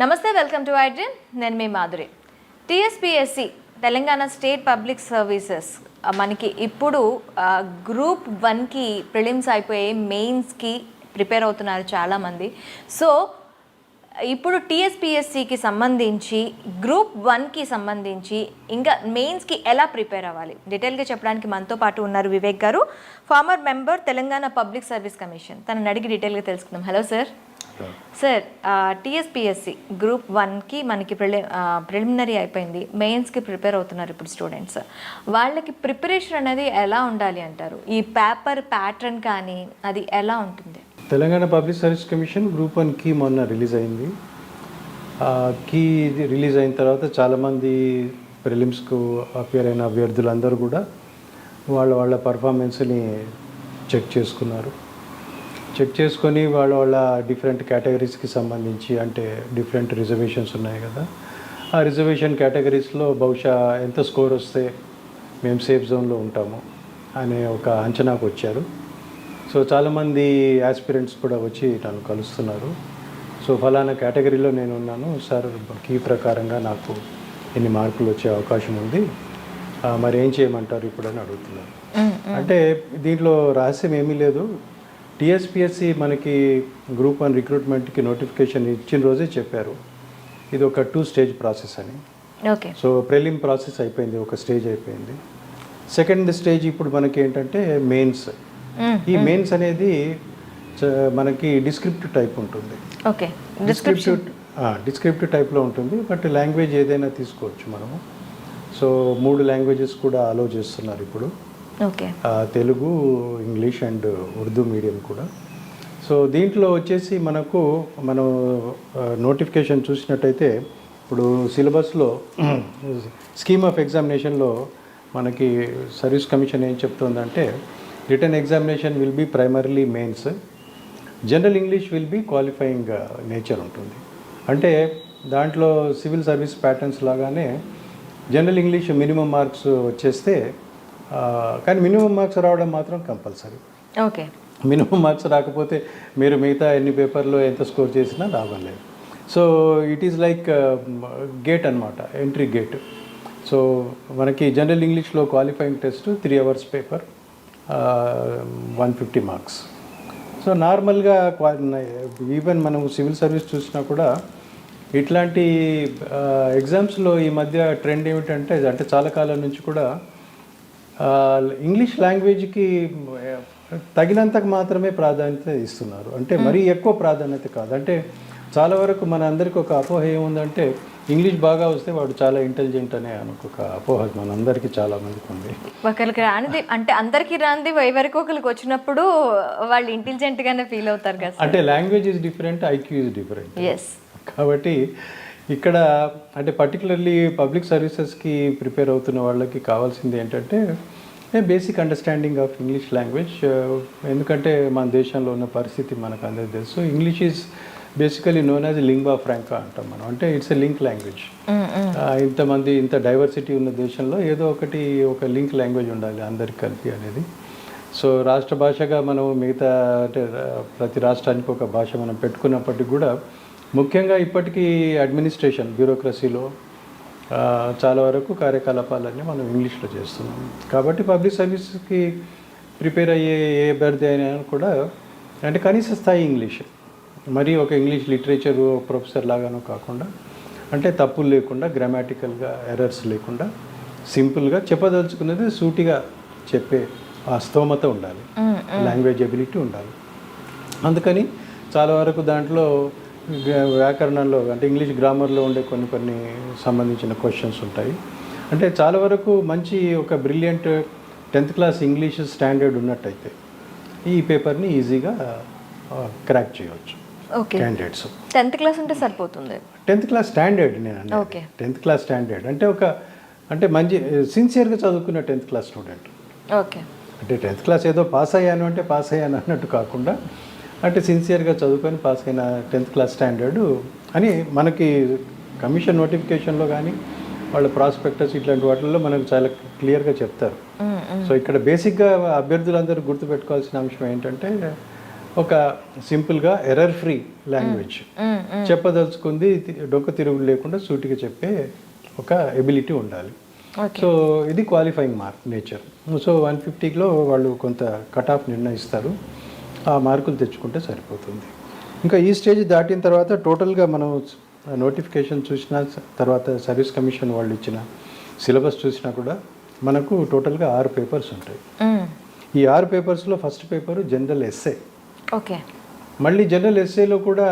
నమస్తే, welcome to iDream. నేను మీ Madhuri. TSPSC Telangana state public services మనకి ఇప్పుడు గ్రూప్ 1కి ప్రిలిమ్స్ అయిపోయి మెయిన్స్కి ప్రిపేర్ అవుతున్నారు చాలామంది. సో ఇప్పుడు టీఎస్పీఎస్సికి సంబంధించి గ్రూప్ 1కి సంబంధించి ఇంకా మెయిన్స్కి ఎలా ప్రిపేర్ అవ్వాలి డీటెయిల్గా చెప్పడానికి మనతో పాటు ఉన్నారు వివేక్ గారు, farmer member Telangana public service commission. తనని అడిగి డీటెయిల్గా తెలుసుకుందాం. Hello sir. Sir, TSPSC group 1కి మనకి ప్రిలిమినరీ అయిపోయింది, మెయిన్స్కి ప్రిపేర్ అవుతున్నారు ఇప్పుడు స్టూడెంట్స్. వాళ్ళకి ప్రిపరేషన్ అనేది ఎలా ఉండాలి అంటారు? ఈ పేపర్ ప్యాటర్న్ కానీ అది ఎలా ఉంటుంది? Telangana public service commission group 1 key మొన్న రిలీజ్ అయింది. కీ రిలీజ్ అయిన తర్వాత చాలామంది ప్రిలిమ్స్కు అపియర్ అయిన అభ్యర్థులందరూ కూడా వాళ్ళ పర్ఫార్మెన్స్ని చెక్ చేసుకున్నారు. చెక్ చేసుకొని వాళ్ళ డిఫరెంట్ కేటగిరీస్కి సంబంధించి, అంటే డిఫరెంట్ రిజర్వేషన్స్ ఉన్నాయి కదా, ఆ రిజర్వేషన్ కేటగిరీస్లో బహుశా ఎంత స్కోర్ వస్తే మేము సేఫ్ జోన్లో ఉంటాము అనే ఒక అంచనాకు వచ్చారు. సో చాలామంది యాస్పిరెంట్స్ కూడా వచ్చి నన్ను కలుస్తున్నారు. సో ఫలానా కేటగిరీలో నేను ఉన్నాను సార్, కీ ప్రకారంగా నాకు ఎన్ని మార్కులు వచ్చే అవకాశం ఉంది, మరి ఏం చేయమంటారు ఇప్పుడు అని అడుగుతున్నారు. అంటే దీంట్లో రహస్యం ఏమీ లేదు. టీఎస్పీఎస్సి మనకి గ్రూప్ 1 రిక్రూట్మెంట్కి నోటిఫికేషన్ ఇచ్చిన రోజే చెప్పారు ఇది ఒక 2 స్టేజ్ ప్రాసెస్ అని. ఓకే. సో ప్రిలిమ్ ప్రాసెస్ అయిపోయింది, ఒక స్టేజ్ అయిపోయింది. సెకండ్ స్టేజ్ ఇప్పుడు మనకి ఏంటంటే మెయిన్స్. ఈ మెయిన్స్ అనేది మనకి డిస్క్రిప్టివ్ టైప్ ఉంటుంది. ఓకే. డిస్క్రిప్టివ్ టైప్లో ఉంటుంది, బట్ లాంగ్వేజ్ ఏదైనా తీసుకోవచ్చు మనము. సో 3 లాంగ్వేజెస్ కూడా అలౌ చేస్తున్నారు ఇప్పుడు. Okay. Telugu, English and Urdu medium కూడా. సో దీంట్లో వచ్చేసి మనం నోటిఫికేషన్ చూసినట్టయితే ఇప్పుడు సిలబస్లో స్కీమ్ ఆఫ్ ఎగ్జామినేషన్లో మనకి సర్వీస్ కమిషన్ ఏం చెప్తుందంటే written examination will be primarily mains, general English will be qualifying nature ఉంటుంది. అంటే దాంట్లో సివిల్ సర్వీస్ ప్యాటర్న్స్ లాగానే జనరల్ ఇంగ్లీష్ మినిమం మార్క్స్ వచ్చేస్తే, కానీ మినిమం మార్క్స్ రావడం మాత్రం కంపల్సరీ. ఓకే. మినిమం మార్క్స్ రాకపోతే మీరు మిగతా ఎన్ని పేపర్లో ఎంత స్కోర్ చేసినా లాభం లేదు. So it is like gate అనమాట, ఎంట్రీ గేట్. సో మనకి జనరల్ ఇంగ్లీష్లో qualifying test 3 hours paper, 150 marks. So నార్మల్గా ఈవెన్ మనం సివిల్ సర్వీస్ చూసినా కూడా ఇట్లాంటి ఎగ్జామ్స్లో ఈ మధ్య ట్రెండ్ ఏమిటంటే, అంటే చాలా కాలం నుంచి కూడా ఇంగ్లీష్ లాంగ్వేజ్కి తగినంతకు మాత్రమే ప్రాధాన్యత ఇస్తున్నారు. అంటే మరీ ఎక్కువ ప్రాధాన్యత కాదు. అంటే చాలా వరకు మన అందరికీ ఒక అపోహ ఏముందంటే ఇంగ్లీష్ బాగా వస్తే వాడు చాలా ఇంటెలిజెంట్ అనే ఒక అపోహ మనందరికీ చాలా మందికి ఉంది. ఒకరికి రానిది, అంటే అందరికీ రానిది ఎవరికి ఒకరికి వచ్చినప్పుడు వాళ్ళు ఇంటెలిజెంట్గానే ఫీల్ అవుతారు కదా. అంటే language is different, IQ is different. Yes. కాబట్టి ఇక్కడ అంటే పర్టికులర్లీ పబ్లిక్ సర్వీసెస్కి ప్రిపేర్ అవుతున్న వాళ్ళకి కావాల్సింది ఏంటంటే basic understanding of English language. ఎందుకంటే మన దేశంలో ఉన్న పరిస్థితి మనకు అందరికీ తెలుసు. English is basically known as lingua franca అంటాం మనం. అంటే ఇట్స్ ఎ లింక్ లాంగ్వేజ్. ఇంత డైవర్సిటీ ఉన్న దేశంలో ఏదో ఒక లింక్ లాంగ్వేజ్ ఉండాలి అందరికి కలిపి అనేది. సో రాష్ట్ర భాషగా మనం మిగతా అంటే ప్రతి రాష్ట్రానికి ఒక భాష మనం పెట్టుకున్నప్పటికీ కూడా ముఖ్యంగా ఇప్పటికీ అడ్మినిస్ట్రేషన్ బ్యూరోక్రసీలో చాలా వరకు కార్యకలాపాలన్నీ మనం ఇంగ్లీష్లో చేస్తున్నాం. కాబట్టి పబ్లిక్ సర్వీస్కి ప్రిపేర్ అయ్యే ఏ అభ్యర్థి అయినా కూడా అంటే కనీస స్థాయి ఇంగ్లీష్, మరి ఒక ఇంగ్లీష్ లిటరేచర్ ప్రొఫెసర్ లాగానో కాకుండా, అంటే తప్పులు లేకుండా, గ్రామాటికల్గా ఎర్రర్స్ లేకుండా సింపుల్గా చెప్పదలుచుకున్నది సూటిగా చెప్పే ఆ స్తోమత ఉండాలి, లాంగ్వేజ్ ఎబిలిటీ ఉండాలి. అందుకని చాలా వరకు దాంట్లో వ్యాకరణంలో అంటే ఇంగ్లీష్ గ్రామర్లో ఉండే కొన్ని సంబంధించిన క్వశ్చన్స్ ఉంటాయి. అంటే చాలా వరకు మంచి ఒక brilliant 10th class English standard ఉన్నట్టయితే ఈ పేపర్ని ఈజీగా క్రాక్ చేయవచ్చు క్యాండిడేట్స్. 10th క్లాస్ అంటే సరిపోతుంది. 10th క్లాస్ స్టాండర్డ్ నేను అంటే 10th క్లాస్ స్టాండర్డ్ అంటే అంటే మంచి సిన్సియర్గా చదువుకున్న 10th క్లాస్ స్టూడెంట్. ఓకే. అంటే 10th క్లాస్ ఏదో పాస్ అయ్యాను అంటే పాస్ అయ్యాను అన్నట్టు కాకుండా, అంటే సిన్సియర్గా చదువుకొని పాస్ అయిన 10th క్లాస్ స్టాండర్డు అని మనకి కమిషన్ నోటిఫికేషన్లో కానీ వాళ్ళ ప్రాస్పెక్టస్ ఇట్లాంటి వాటిల్లో మనకు చాలా క్లియర్గా చెప్తారు. సో ఇక్కడ బేసిక్గా అభ్యర్థులందరూ గుర్తుపెట్టుకోవాల్సిన అంశం ఏంటంటే ఒక సింపుల్గా ఎర్రర్ ఫ్రీ లాంగ్వేజ్ చెప్పదలుచుకుంది డొక్క తిరుగుడు లేకుండా సూటిగా చెప్పే ఒక ఎబిలిటీ ఉండాలి. సో ఇది క్వాలిఫైయింగ్ మార్క్ నేచర్. సో 150లో వాళ్ళు కొంత కట్ ఆఫ్ నిర్ణయిస్తారు, ఆ మార్కులు తెచ్చుకుంటే సరిపోతుంది. ఇంకా ఈ స్టేజ్ దాటిన తర్వాత టోటల్గా మనం నోటిఫికేషన్ చూసిన తర్వాత సర్వీస్ కమిషన్ వాళ్ళు ఇచ్చిన సిలబస్ చూసినా కూడా మనకు టోటల్గా 6 పేపర్స్ ఉంటాయి. ఈ 6 పేపర్స్లో first paper general essay. Okay. మళ్ళీ జనరల్ ఎస్ఏలో కూడా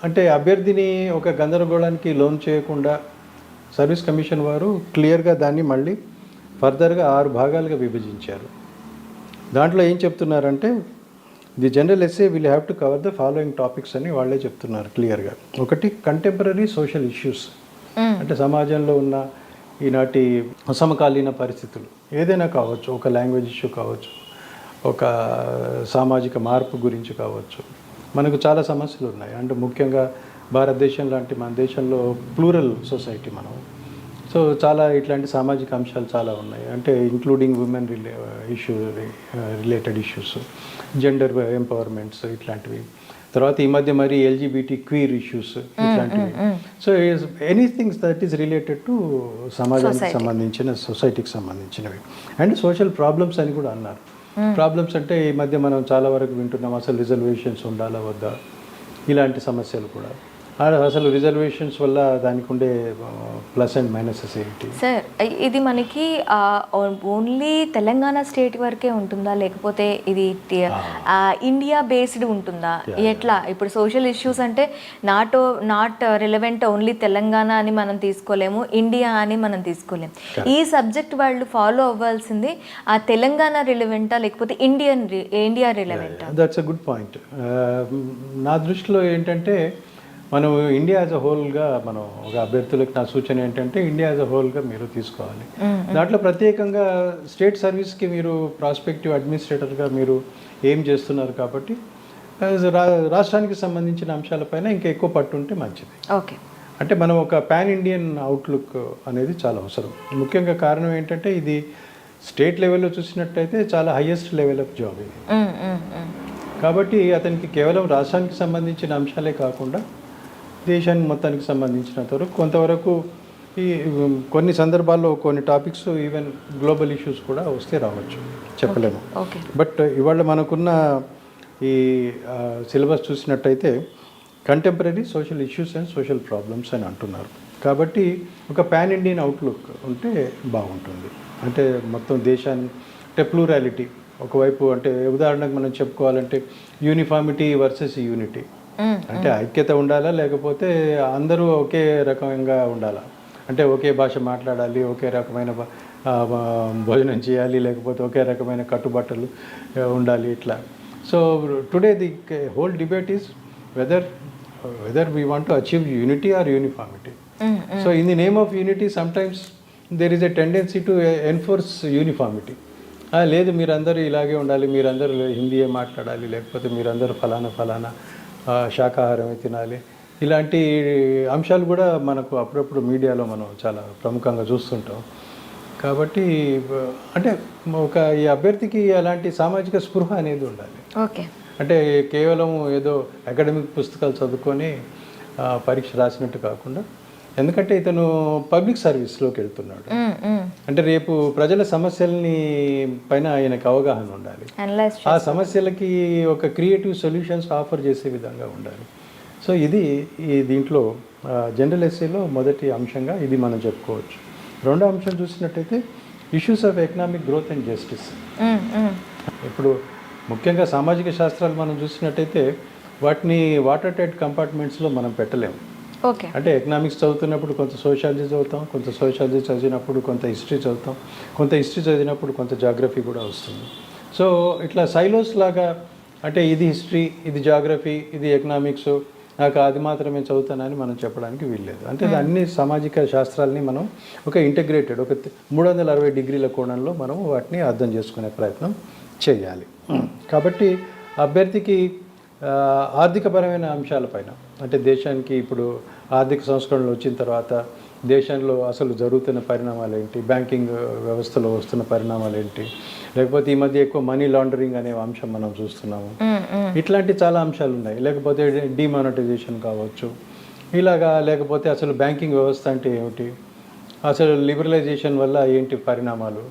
అంటే అభ్యర్థిని ఒక గందరగోళానికి లోన్ చేయకుండా సర్వీస్ కమిషన్ వారు క్లియర్గా దాన్ని మళ్ళీ ఫర్దర్గా 6 భాగాలుగా విభజించారు. దాంట్లో ఏం చెప్తున్నారంటే the general essay will have to cover the following topics అని వాళ్ళే చెప్తున్నారు క్లియర్గా. ఒకటి కంటెంపరీ సోషల్ ఇష్యూస్, అంటే సమాజంలో ఉన్న ఈనాటి సమకాలీన పరిస్థితులు ఏదైనా కావచ్చు, ఒక లాంగ్వేజ్ ఇష్యూ కావచ్చు, ఒక సామాజిక మార్పు గురించి కావచ్చు. మనకు చాలా సమస్యలు ఉన్నాయి. అంటే ముఖ్యంగా భారతదేశం లాంటి మన దేశంలో ప్లూరల్ సొసైటీ మనం. సో చాలా ఇట్లాంటి సామాజిక అంశాలు చాలా ఉన్నాయి. అంటే including women related issues, gender empowerments ఇట్లాంటివి. తర్వాత ఈ మధ్య మరి ఎల్జిబిటీ క్వీర్ ఇష్యూస్ ఇట్లాంటివి. So anythings that is related to సమాజానికి సంబంధించిన, సొసైటీకి సంబంధించినవి. అండ్ సోషల్ ప్రాబ్లమ్స్ అని కూడా అన్నారు. ప్రాబ్లమ్స్ అంటే ఈ మధ్య మనం చాలా వరకు వింటున్నాం, అసలు రిజర్వేషన్స్ ఉండాలా వద్దా, ఇలాంటి సమస్యలు కూడా. అసలు రిజర్వేషన్స్ వల్ల దానికి ఉండే ప్లస్ అండ్ మైనసెస్ ఏంటి? సార్, ఇది మనకి ఓన్లీ తెలంగాణ స్టేట్ వరకే ఉంటుందా, లేకపోతే ఇది ఇండియా బేస్డ్ ఉంటుందా? ఎట్లా? ఇప్పుడు సోషల్ ఇష్యూస్ అంటే నాట్ రిలవెంట్ ఓన్లీ తెలంగాణ అని మనం తీసుకోలేము, ఇండియా అని మనం తీసుకోలేము. ఈ సబ్జెక్ట్ వాళ్ళు ఫాలో అవ్వాల్సింది ఆ తెలంగాణ రిలవెంటా లేకపోతే ఇండియా రిలవెంటా? That's a good point. నా దృష్టిలో ఏంటంటే మనం ఇండియా యాజ్ అ హోల్గా మనం ఒక అభ్యర్థులకు నా సూచన ఏంటంటే ఇండియా యాజ్ అ హోల్గా మీరు తీసుకోవాలి. దాంట్లో ప్రత్యేకంగా స్టేట్ సర్వీస్కి మీరు ప్రాస్పెక్టివ్ అడ్మినిస్ట్రేటర్గా మీరు ఏం చేస్తున్నారు కాబట్టి రాష్ట్రానికి సంబంధించిన అంశాలపైన ఇంకా ఎక్కువ పట్టు ఉంటే మంచిది. ఓకే. అంటే మనం ఒక పాన్ ఇండియన్ అవుట్లుక్ అనేది చాలా అవసరం. ముఖ్యంగా కారణం ఏంటంటే ఇది స్టేట్ లెవెల్లో చూసినట్టయితే చాలా హయ్యెస్ట్ లెవెల్ ఆఫ్ జాబ్ ఇది. కాబట్టి అతనికి కేవలం రాష్ట్రానికి సంబంధించిన అంశాలే కాకుండా దేశానికి మొత్తానికి సంబంధించినంత వరకు కొంతవరకు ఈ కొన్ని సందర్భాల్లో కొన్ని టాపిక్స్ ఈవెన్ గ్లోబల్ ఇష్యూస్ కూడా వస్తే రావచ్చు, చెప్పలేము. బట్ ఇవాళ మనకున్న ఈ సిలబస్ చూసినట్టయితే contemporary social issues and social problems అని అంటున్నారు. కాబట్టి ఒక పాన్ ఇండియన్ అవుట్లుక్ ఉంటే బాగుంటుంది. అంటే మొత్తం దేశాన్ని, అంటే ప్లూరాలిటీ ఒకవైపు, అంటే ఉదాహరణకు మనం చెప్పుకోవాలంటే యూనిఫార్మిటీ వర్సెస్ యూనిటీ. అంటే ఐక్యత ఉండాలా, లేకపోతే అందరూ ఒకే రకంగా ఉండాలా, అంటే ఒకే భాష మాట్లాడాలి, ఒకే రకమైన భోజనం చేయాలి, లేకపోతే ఒకే రకమైన కట్టుబట్టలు ఉండాలి, ఇట్లా. So today the whole debate is whether we want to achieve unity or uniformity. So in the name of unity sometimes there is a tendency to enforce uniformity. లేదు మీరందరూ ఇలాగే ఉండాలి, మీరందరూ హిందీయే మాట్లాడాలి, లేకపోతే మీరందరూ ఫలానా శాకాహారమే తినాలి, ఇలాంటి అంశాలు కూడా మనకు అప్పుడప్పుడు మీడియాలో మనం చాలా ప్రముఖంగా చూస్తుంటాం. కాబట్టి అంటే ఈ అభ్యర్థికి అలాంటి సామాజిక స్పృహ అనేది ఉండాలి. ఓకే. అంటే కేవలం ఏదో అకాడమిక్ పుస్తకాలు చదువుకొని పరీక్ష రాసినట్టు కాకుండా, ఎందుకంటే ఇతను పబ్లిక్ సర్వీస్లోకి వెళ్తున్నాడు. అంటే రేపు ప్రజల సమస్యల్ని పైన ఆయనకు అవగాహన ఉండాలి, ఆ సమస్యలకి ఒక క్రియేటివ్ సొల్యూషన్స్ ఆఫర్ చేసే విధంగా ఉండాలి. సో ఇది దీంట్లో జనరల్ ఎస్ఏలో మొదటి అంశంగా ఇది మనం చెప్పుకోవచ్చు. రెండో అంశం చూసినట్టయితే issues of economic growth and justice. ఇప్పుడు ముఖ్యంగా సామాజిక శాస్త్రాలు మనం చూసినట్టయితే వాటిని వాటర్ టైట్ కంపార్ట్మెంట్స్లో మనం పెట్టలేము. ఓకే. అంటే ఎకనామిక్స్ చదువుతున్నప్పుడు కొంత సోషాలజీ చదువుతాం, కొంత సోషాలజీ చదివినప్పుడు కొంత హిస్టరీ చదువుతాం, కొంత హిస్టరీ చదివినప్పుడు కొంత జాగ్రఫీ కూడా వస్తుంది. సో ఇట్లా సైలోస్ లాగా, అంటే ఇది హిస్టరీ, ఇది జాగ్రఫీ, ఇది ఎకనామిక్స్, నాకు అది మాత్రమే చదువుతానని మనం చెప్పడానికి వీల్లేదు. అంటే అన్ని సామాజిక శాస్త్రాలని మనం ఒక ఇంటిగ్రేటెడ్, ఒక 360 డిగ్రీల కోణంలో మనం వాటిని అర్థం చేసుకునే ప్రయత్నం చేయాలి. కాబట్టి అభ్యర్థికి ఆర్థికపరమైన అంశాలపైన, అంటే దేశానికి ఇప్పుడు ఆర్థిక సంస్కరణలు వచ్చిన తర్వాత దేశంలో అసలు జరుగుతున్న పరిణామాలు ఏంటి, బ్యాంకింగ్ వ్యవస్థలో వస్తున్న పరిణామాలు ఏంటి, లేకపోతే ఈ మధ్య ఎక్కువ మనీ లాండరింగ్ అనే అంశం మనం చూస్తున్నాము. ఇట్లాంటి చాలా అంశాలు ఉన్నాయి. లేకపోతే డిమానిటైజేషన్ కావచ్చు, ఇలాగా. లేకపోతే అసలు బ్యాంకింగ్ వ్యవస్థ అంటే ఏమిటి, అసలు లిబరలైజేషన్ వల్ల ఏంటి పరిణామాలు,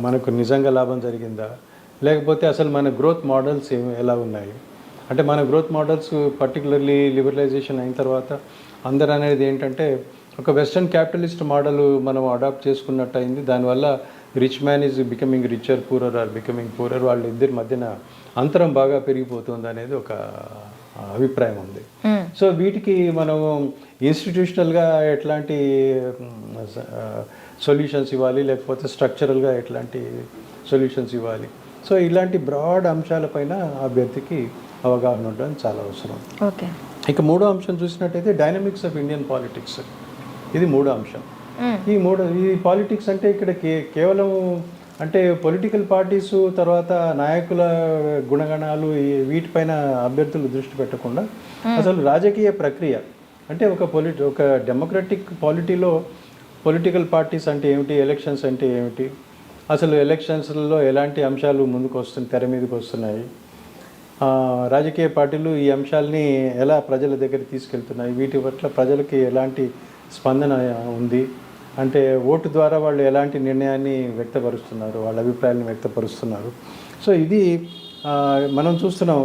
మనకు నిజంగా లాభం జరిగిందా, లేకపోతే అసలు మన గ్రోత్ మోడల్స్ ఎలా ఉన్నాయి. అంటే మన గ్రోత్ మోడల్స్ పర్టికులర్లీ లిబరలైజేషన్ అయిన తర్వాత అందరూ అనేది ఏంటంటే ఒక వెస్టర్న్ క్యాపిటలిస్ట్ మోడల్ మనం అడాప్ట్ చేసుకున్నట్టు అయింది. దానివల్ల rich man is becoming richer, poorer are becoming poorer, వాళ్ళ ఇద్దరి మధ్యన అంతరం బాగా పెరిగిపోతుంది అనేది ఒక అభిప్రాయం ఉంది. సో వీటికి మనం ఇన్స్టిట్యూషనల్గా ఎట్లాంటి సొల్యూషన్స్ ఇవ్వాలి, లేకపోతే స్ట్రక్చరల్గా ఎట్లాంటి సొల్యూషన్స్ ఇవ్వాలి. సో ఇలాంటి బ్రాడ్ అంశాలపైన అభ్యర్థికి అవగాహన ఉండడం చాలా అవసరం. ఓకే. ఇక మూడో అంశం చూసినట్టయితే డైనమిక్స్ ఆఫ్ ఇండియన్ పాలిటిక్స్, ఇది మూడో అంశం. ఈ పాలిటిక్స్ అంటే ఇక్కడ కేవలం అంటే పొలిటికల్ పార్టీసు తర్వాత నాయకుల గుణగణాలు వీటిపైన అభ్యర్థులు దృష్టి పెట్టకుండా అసలు రాజకీయ ప్రక్రియ అంటే ఒక డెమోక్రటిక్ పాలిటీలో పొలిటికల్ పార్టీస్ అంటే ఏమిటి, ఎలక్షన్స్ అంటే ఏమిటి, అసలు ఎలక్షన్స్లో ఎలాంటి అంశాలు ముందుకు వస్తున్నాయి, తెర మీదకి వస్తున్నాయి, రాజకీయ పార్టీలు ఈ అంశాలని ఎలా ప్రజల దగ్గర తీసుకెళ్తున్నాయి, వీటి పట్ల ప్రజలకి ఎలాంటి స్పందన ఉంది, అంటే ఓటు ద్వారా వాళ్ళు ఎలాంటి నిర్ణయాన్ని వ్యక్తపరుస్తున్నారు, వాళ్ళ అభిప్రాయాలను వ్యక్తపరుస్తున్నారు. సో ఇది మనం చూస్తున్నాం.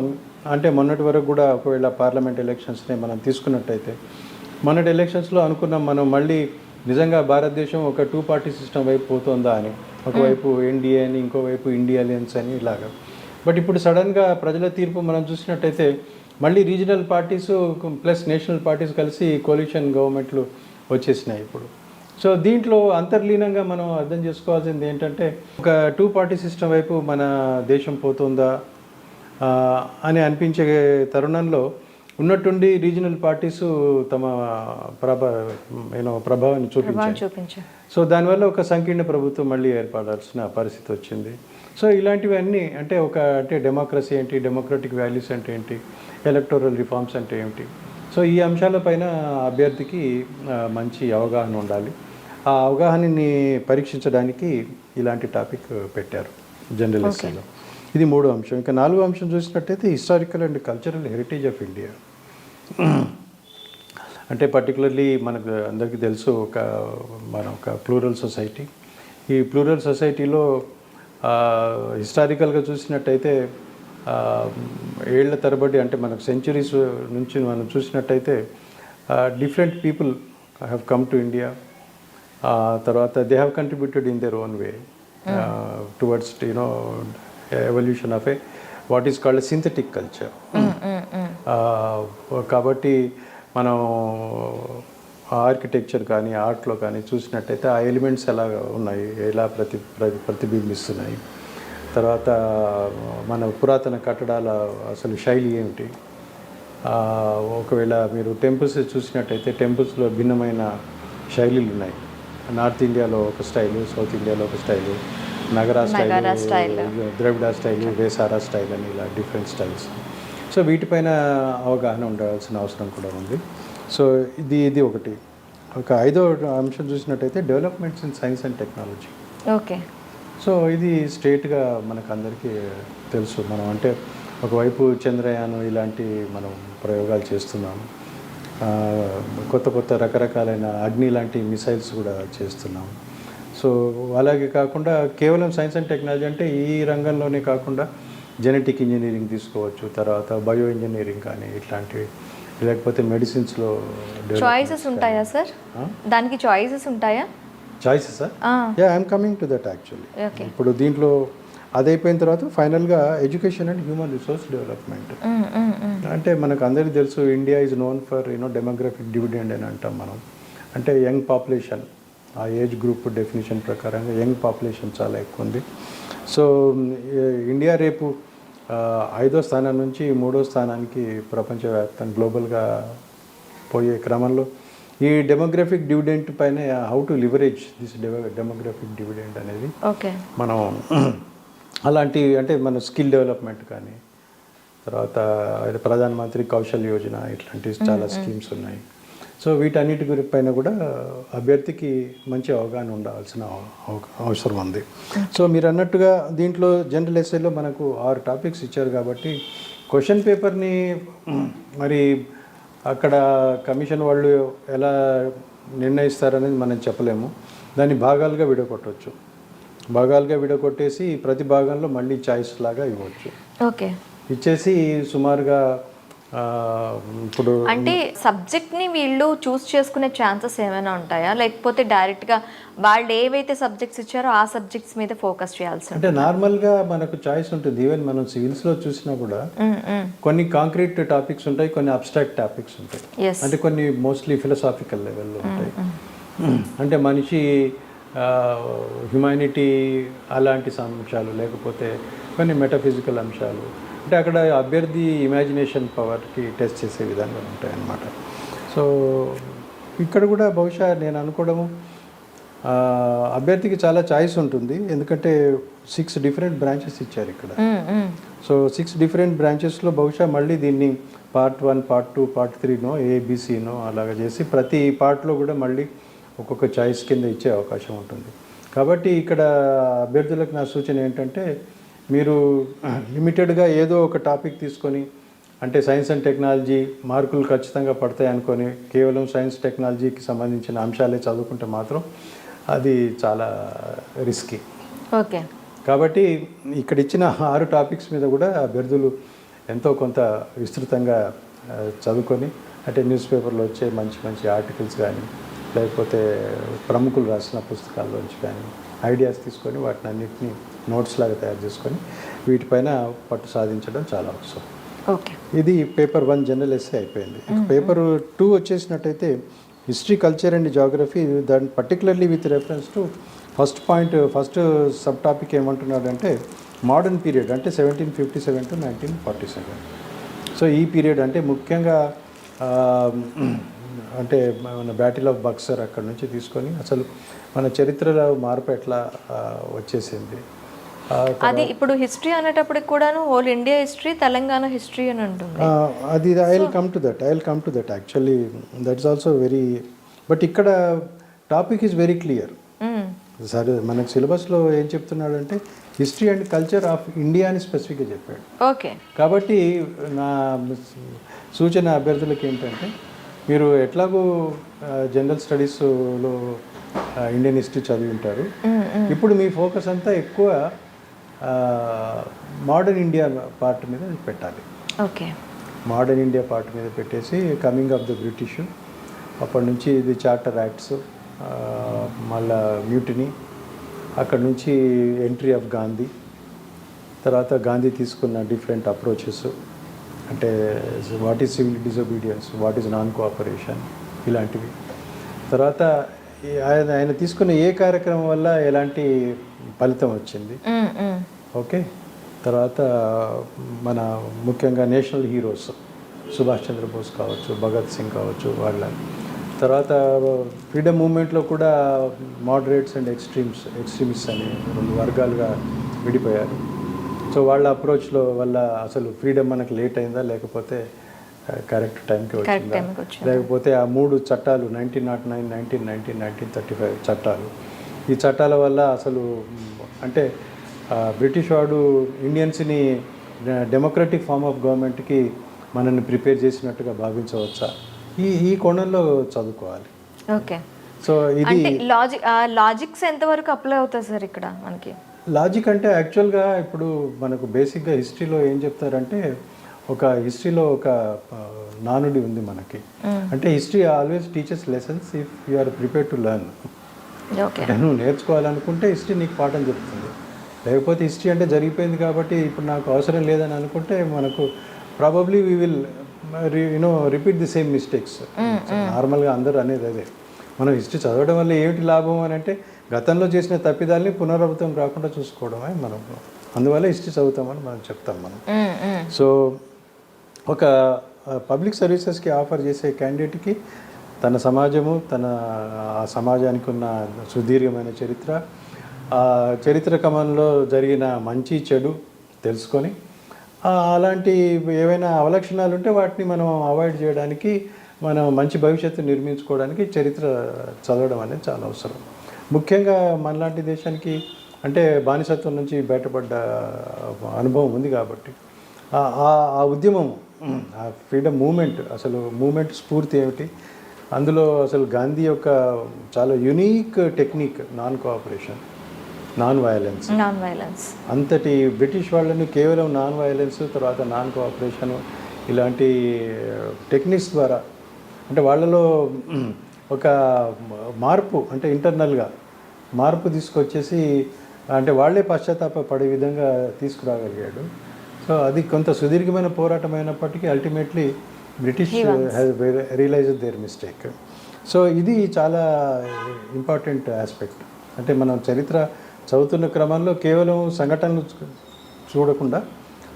అంటే మొన్నటి వరకు కూడా ఒకవేళ పార్లమెంట్ ఎలక్షన్స్ని మనం తీసుకున్నట్టయితే మొన్నటి ఎలక్షన్స్లో అనుకున్నాం మనం మళ్ళీ నిజంగా భారతదేశం ఒక 2 పార్టీ సిస్టమ్ వైపు పోతుందా అని, ఒకవైపు ఎన్డీఏ అని, ఇంకోవైపు ఇండియా అలయన్స్ అని ఇలాగా. బట్ ఇప్పుడు సడన్గా ప్రజల తీర్పు మనం చూసినట్టయితే మళ్ళీ regional parties plus national parties కలిసి కోalition గవర్నమెంట్లు వచ్చేసినాయి ఇప్పుడు. సో దీంట్లో అంతర్లీనంగా మనం అర్థం చేసుకోవాల్సింది ఏంటంటే ఒక 2 పార్టీ సిస్టమ్ వైపు మన దేశం పోతుందా అని అనిపించే తరుణంలో ఉన్నట్టుండి రీజనల్ పార్టీసు తమ ప్రభావాన్ని చూపించాయి. సో దానివల్ల ఒక సంకీర్ణ ప్రభుత్వం మళ్ళీ ఏర్పడాల్సిన పరిస్థితి వచ్చింది. సో ఇలాంటివన్నీ అంటే డెమోక్రసీ ఏంటి, డెమోక్రటిక్ వాల్యూస్ అంటే ఏంటి, ఎలక్టోరల్ రిఫార్మ్స్ అంటే ఏమిటి, సో ఈ అంశాలపైన అభ్యర్థికి మంచి అవగాహన ఉండాలి. ఆ అవగాహనని పరీక్షించడానికి ఇలాంటి టాపిక్ పెట్టారు జనరల్ ఎస్సీలో. ఇది మూడో అంశం. ఇంకా నాలుగో అంశం చూసినట్టయితే historical and cultural heritage of India. అంటే పర్టికులర్లీ మనకు అందరికీ తెలుసు మన ఒక ప్లూరల్ సొసైటీ. ఈ ప్లూరల్ సొసైటీలో హిస్టారికల్గా చూసినట్టయితే ఏళ్ల తరబడి అంటే మనకు సెంచురీస్ నుంచి మనం చూసినట్టయితే different people have come to India. తర్వాత they have contributed in their own way towards evolution of what is called synthetic culture. కాబట్టి మనం ఆర్కిటెక్చర్ కానీ ఆర్ట్లో కానీ చూసినట్టయితే ఆ ఎలిమెంట్స్ ఎలా ఉన్నాయి, ఎలా ప్రతిబింబిస్తున్నాయి, తర్వాత మన పురాతన కట్టడాల అసలు శైలి ఏమిటి. ఒకవేళ మీరు టెంపుల్స్ చూసినట్టయితే టెంపుల్స్లో భిన్నమైన శైలిలు ఉన్నాయి. నార్త్ ఇండియాలో ఒక స్టైలు, సౌత్ ఇండియాలో ఒక స్టైలు, నగరా స్టైల్, ద్రవిడ స్టైల్, వేసారా స్టైల్ అని ఇలా డిఫరెంట్ స్టైల్స్. సో వీటిపైన అవగాహన ఉండాల్సిన అవసరం కూడా ఉంది. సో ఇది ఒకటి. ఒక ఐదో అంశం చూసినట్టయితే developments in science and technology. Okay. So ఇది స్ట్రేట్గా మనకు అందరికీ తెలుసు. మనం అంటే ఒకవైపు చంద్రయాన్ ఇలాంటి మనం ప్రయోగాలు చేస్తున్నాము, కొత్త రకరకాలైన అగ్ని లాంటి మిసైల్స్ కూడా చేస్తున్నాము. సో అలాగే కాకుండా కేవలం సైన్స్ అండ్ టెక్నాలజీ అంటే ఈ రంగంలోనే కాకుండా జెనెటిక్ ఇంజనీరింగ్ తీసుకోవచ్చు, తర్వాత బయో ఇంజనీరింగ్ కానీ ఇట్లాంటివి, లేకపోతే మెడిసిన్స్లో చాయిసెస్ ఉంటాయా సార్? దానికి చాయిసెస్ ఉంటాయా? Choices I'm coming to that actually. ఇప్పుడు దీంట్లో అది అయిపోయిన తర్వాత ఫైనల్గా education and human resource development. అంటే మనకు అందరికీ తెలుసు India is known for demographic dividend అని అంటాం మనం. అంటే యంగ్ పాపులేషన్, ఆ ఏజ్ గ్రూప్ డెఫినేషన్ ప్రకారంగా యంగ్ పాపులేషన్ చాలా ఎక్కువ ఉంది. సో ఇండియా రేపు 5వ స్థానం నుంచి 3వ స్థానానికి ప్రపంచవ్యాప్తంగా గ్లోబల్గా పోయే క్రమంలో ఈ డెమోగ్రఫిక్ డివిడెంట్ పైన how to leverage this demographic dividend అనేది మనం అలాంటి అంటే మన స్కిల్ డెవలప్మెంట్ కానీ, తర్వాత ప్రధానమంత్రి కౌశల్ యోజన ఇట్లాంటి చాలా స్కీమ్స్ ఉన్నాయి. సో వీటన్నిటి పైన కూడా అభ్యర్థికి మంచి అవగాహన ఉండాల్సిన అవసరం ఉంది. సో మీరు అన్నట్టుగా దీంట్లో జనరల్ ఎస్ఏలో మనకు 6 టాపిక్స్ ఇచ్చారు కాబట్టి క్వశ్చన్ పేపర్ని మరి అక్కడ కమిషన్ వాళ్ళు ఎలా నిర్ణయిస్తారనేది మనం చెప్పలేము. దాన్ని భాగాలుగా విడగొట్టవచ్చు. భాగాలుగా విడగొట్టేసి ప్రతి భాగంలో మళ్ళీ చాయిస్ లాగా ఇవ్వచ్చు. ఓకే, ఇచ్చేసి సుమారుగా ఇప్పుడు అంటే సబ్జెక్ట్ని వీళ్ళు చూస్ చేసుకునే ఛాన్సెస్ ఏమైనా ఉంటాయా, లేకపోతే డైరెక్ట్గా వాళ్ళు ఏవైతే సబ్జెక్ట్స్ ఇచ్చారో ఆ సబ్జెక్ట్స్ మీద ఫోకస్ చేయాల్సి అంటే నార్మల్గా మనకు చాయిస్ ఉంటుంది. ఈవెన్ మనం సివిల్స్లో చూసినా కూడా కొన్ని కాంక్రీట్ టాపిక్స్ ఉంటాయి, కొన్ని అబ్స్ట్రాక్ట్ టాపిక్స్ ఉంటాయి. అంటే కొన్ని మోస్ట్లీ ఫిలసాఫికల్ లెవెల్లో ఉంటాయి. అంటే మనిషి హ్యుమానిటీ అలాంటి అంశాలు, లేకపోతే కొన్ని మెటాఫిజికల్ అంశాలు, అంటే అక్కడ అభ్యర్థి ఇమాజినేషన్ పవర్కి టెస్ట్ చేసే విధంగా ఉంటాయి అన్నమాట. సో ఇక్కడ కూడా బహుశా నేను అనుకోవడము అభ్యర్థికి చాలా చాయిస్ ఉంటుంది. ఎందుకంటే 6 డిఫరెంట్ బ్రాంచెస్ ఇచ్చారు ఇక్కడ. సో 6 డిఫరెంట్ బ్రాంచెస్లో బహుశా మళ్ళీ దీన్ని పార్ట్ 1, పార్ట్ 2, పార్ట్ 3నో ఏబిసినో అలాగ చేసి ప్రతి పార్ట్లో కూడా మళ్ళీ ఒక్కొక్క చాయిస్ కింద ఇచ్చే అవకాశం ఉంటుంది. కాబట్టి ఇక్కడ అభ్యర్థులకు నా సూచన ఏంటంటే మీరు లిమిటెడ్గా ఏదో ఒక టాపిక్ తీసుకొని, అంటే సైన్స్ అండ్ టెక్నాలజీ మార్కులు ఖచ్చితంగా పడతాయి అనుకొని కేవలం సైన్స్ టెక్నాలజీకి సంబంధించిన అంశాలే చదువుకుంటే మాత్రం అది చాలా రిస్కీ. ఓకే, కాబట్టి ఇక్కడ ఇచ్చిన 6 టాపిక్స్ మీద కూడా అభ్యర్థులు ఎంతో కొంత విస్తృతంగా చదువుకొని, అంటే న్యూస్ పేపర్లో వచ్చే మంచి మంచి ఆర్టికల్స్ కానీ, లేకపోతే ప్రముఖులు రాసిన పుస్తకాల్లోంచి కానీ ఐడియాస్ తీసుకొని వాటిని అన్నింటినీ నోట్స్ లాగా తయారు చేసుకొని వీటిపైన పట్టు సాధించడం చాలా అవసరం. ఓకే, ఇది పేపర్ 1 జనరల్ ఎస్సే అయిపోయింది. పేపర్ 2 వచ్చేసినట్టయితే హిస్టరీ, కల్చర్ అండ్ జాగ్రఫీ, దాని particularly with reference to first sub topic ఏమంటున్నాడంటే మోడర్న్ పీరియడ్, అంటే 1757 to 1947. సో ఈ పీరియడ్ అంటే ముఖ్యంగా అంటే మన బ్యాటిల్ ఆఫ్ బక్సర్ అక్కడ నుంచి తీసుకొని అసలు మన చరిత్రలో మార్పు ఎట్లా వచ్చేసింది. అది ఇప్పుడు హిస్టరీ అనేటప్పటికి కూడాను whole India history, Telangana history అని ఉంటుంది. అది I will come to that actually that is also very, but ఇక్కడ టాపిక్ ఈజ్ వెరీ క్లియర్. సరే, మనకు సిలబస్లో ఏం చెప్తున్నాడంటే history and culture of India అని స్పెసిఫిక్గా చెప్పాడు. ఓకే, కాబట్టి నా సూచన అభ్యర్థులకు ఏంటంటే మీరు ఎట్లాగో జనరల్ స్టడీస్లో ఇండియన్ హిస్టరీ చదివి ఉంటారు. ఇప్పుడు మీ ఫోకస్ అంతా ఎక్కువ మోడర్న్ ఇండియా పార్ట్ మీద పెట్టాలి. ఓకే, మోడర్న్ ఇండియా పార్ట్ మీద పెట్టేసి కమింగ్ ఆఫ్ ద బ్రిటిష్, అప్పటి నుంచి ఇది చార్టర్ యాక్ట్స్, మళ్ళా మ్యూటినీ, అక్కడ నుంచి ఎంట్రీ ఆఫ్ గాంధీ, తర్వాత గాంధీ తీసుకున్న డిఫరెంట్ అప్రోచెస్, అంటే what is civil disobedience, what is non cooperation, ఇలాంటివి. తర్వాత ఆయన తీసుకున్న ఏ కార్యక్రమం వల్ల ఎలాంటి ఫలితం వచ్చింది. ఓకే, తర్వాత మన ముఖ్యంగా నేషనల్ హీరోస్ సుభాష్ చంద్రబోస్ కావచ్చు, భగత్ సింగ్ కావచ్చు, వాళ్ళ తర్వాత ఫ్రీడమ్ మూమెంట్లో కూడా మోడరేట్స్ అండ్ ఎక్స్ట్రీమిస్ట్ అని 2 వర్గాలుగా విడిపోయారు. సో వాళ్ళ అప్రోచ్లో వల్ల అసలు ఫ్రీడమ్ మనకు లేట్ అయిందా, లేకపోతే కరెక్ట్ టైంకి వచ్చిందా, లేకపోతే ఆ 3 చట్టాలు 1909, 1919, 1935 చట్టాలు, ఈ చట్టాల వల్ల అసలు అంటే బ్రిటిష్ వాడు ఇండియన్స్ని డెమోక్రటిక్ ఫార్మ్ ఆఫ్ గవర్నమెంట్కి మనల్ని ప్రిపేర్ చేసినట్టుగా భావించవచ్చా, ఈ కోణంలో చదువుకోవాలి. ఓకే, సో ఇది లాజిక్స్ ఎంతవరకు అప్లై అవుతుంది సార్ ఇక్కడ మనకి? లాజిక్ అంటే యాక్చువల్గా ఇప్పుడు మనకు బేసిక్గా హిస్టరీలో ఏం చెప్తారంటే హిస్టరీలో ఒక నానుడి ఉంది మనకి, అంటే history always teachers lessons if you are prepare to learn. నువ్వు నేర్చుకోవాలనుకుంటే హిస్టరీ నీకు పాఠం చెప్తుంది. లేకపోతే హిస్టరీ అంటే జరిగిపోయింది కాబట్టి ఇప్పుడు నాకు అవసరం లేదని అనుకుంటే మనకు probably we will repeat the same mistakes. నార్మల్గా అందరూ అనేది అదే. మనం హిస్టరీ చదవడం వల్ల ఏమిటి లాభం అని అంటే గతంలో చేసిన తప్పిదాల్ని పునరావృతం కాకుండా చూసుకోవడమే మనం, అందువల్ల హిస్టరీ చదువుతామని మనం చెప్తాం మనం. సో ఒక పబ్లిక్ సర్వీసెస్కి ఆఫర్ చేసే క్యాండిడేట్కి తన సమాజము, ఆ సమాజానికి ఉన్న సుదీర్ఘమైన చరిత్ర, ఆ చరిత్ర క్రమంలో జరిగిన మంచి చెడు తెలుసుకొని అలాంటి ఏవైనా అవలక్షణాలు ఉంటే వాటిని మనం అవాయిడ్ చేయడానికి మనం మంచి భవిష్యత్తు నిర్మించుకోవడానికి చరిత్ర చదవడం అనేది చాలా అవసరం. ముఖ్యంగా మనలాంటి దేశానికి అంటే బానిసత్వం నుంచి బయటపడ్డ అనుభవం ఉంది కాబట్టి ఆ ఉద్యమం, ఆ ఫ్రీడమ్ మూమెంట్, అసలు మూమెంట్ స్ఫూర్తి ఏమిటి, అందులో అసలు గాంధీ యొక్క చాలా unique technique non cooperation, non violence. అంతటి బ్రిటిష్ వాళ్ళని కేవలం నాన్ వైలెన్స్, తర్వాత నాన్ కోఆపరేషన్ ఇలాంటి టెక్నిక్స్ ద్వారా అంటే వాళ్ళలో ఒక మార్పు, అంటే ఇంటర్నల్గా మార్పు తీసుకొచ్చేసి అంటే వాళ్ళే పశ్చాత్తాప పడే విధంగా తీసుకురాగలిగాడు. సో అది కొంత సుదీర్ఘమైన పోరాటం అయినప్పటికీ ultimately British has realised their mistake. So ఇది చాలా ఇంపార్టెంట్ ఆస్పెక్ట్. అంటే మనం చరిత్ర చదువుతున్న క్రమంలో కేవలం సంఘటనలు చూడకుండా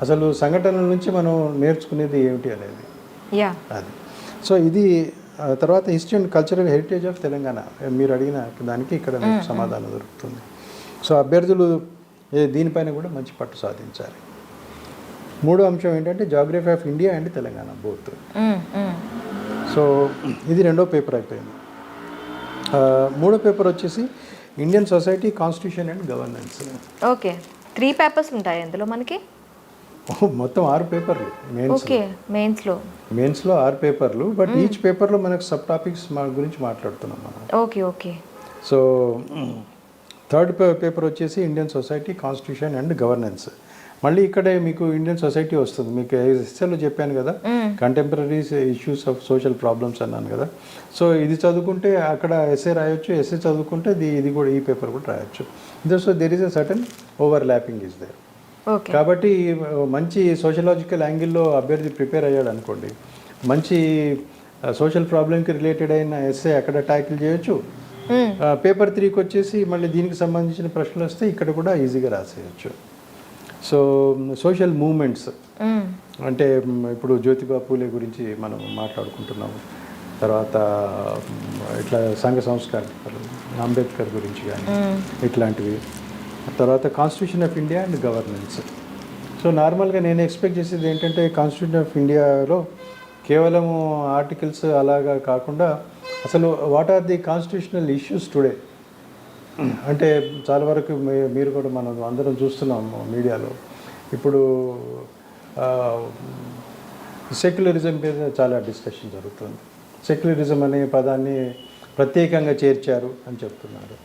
అసలు సంఘటనల నుంచి మనం నేర్చుకునేది ఏమిటి అనేది అది. సో ఇది తర్వాత history and cultural heritage of Telangana మీరు అడిగిన దానికి ఇక్కడ మీకు సమాధానం దొరుకుతుంది. సో అభ్యర్థులు దీనిపైన కూడా మంచి పట్టు సాధించాలి. మూడో అంశం ఏంటంటే geography of India and Telangana both. So ఇది రెండో పేపర్ అయిపోయింది. మూడో పేపర్ వచ్చేసి Indian society, constitution and governance. Okay, 3 papers ఉంటాయి అందులో మనకి. మొత్తం 6 పేపర్లు మెయిన్స్లో 6 పేపర్లు. బట్ ఈచ్ పేపర్లో మనకు సబ్ టాపిక్స్ గురించి మాట్లాడుతున్నాం మనం. ఓకే. సో థర్డ్ పేపర్ వచ్చేసి Indian society, constitution and governance. మళ్ళీ ఇక్కడే మీకు ఇండియన్ సొసైటీ వస్తుంది. మీకు ఎస్ఏలో చెప్పాను కదా, contemporary issues of social problems అన్నాను కదా. సో ఇది చదువుకుంటే అక్కడ ఎస్ఏ రాయొచ్చు, ఎస్ఏ చదువుకుంటే ఇది కూడా ఈ పేపర్ కూడా రాయొచ్చు. So there is a certain overlapping is there. కాబట్టి మంచి సోషలాజికల్ యాంగిల్లో అభ్యర్థి ప్రిపేర్ అయ్యాడు అనుకోండి, మంచి సోషల్ ప్రాబ్లంకి రిలేటెడ్ అయిన ఎస్ఏ అక్కడ ట్యాకిల్ చేయొచ్చు. పేపర్ 3కి వచ్చేసి మళ్ళీ దీనికి సంబంధించిన ప్రశ్నలు వస్తే ఇక్కడ కూడా ఈజీగా రాసేయచ్చు. సో సోషల్ మూమెంట్స్ అంటే ఇప్పుడు జ్యోతిబా పూలే గురించి మనం మాట్లాడుకుంటున్నాము. తర్వాత ఇట్లా సంఘ సంస్కారాలు, అంబేద్కర్ గురించి కానీ ఇట్లాంటివి. తర్వాత constitution of India and governance. So నార్మల్గా నేను ఎక్స్పెక్ట్ చేసేది ఏంటంటే కాన్స్టిట్యూషన్ ఆఫ్ ఇండియాలో కేవలము ఆర్టికల్స్ అలాగా కాకుండా అసలు what are the constitutional issues today. అంటే చాలా వరకు మీరు కూడా మనం అందరం చూస్తున్నాము మీడియాలో. ఇప్పుడు సెక్యులరిజం మీద చాలా డిస్కషన్ జరుగుతుంది. సెక్యులరిజం అనే పదాన్ని ప్రత్యేకంగా చేర్చారు అని చెప్తున్నారు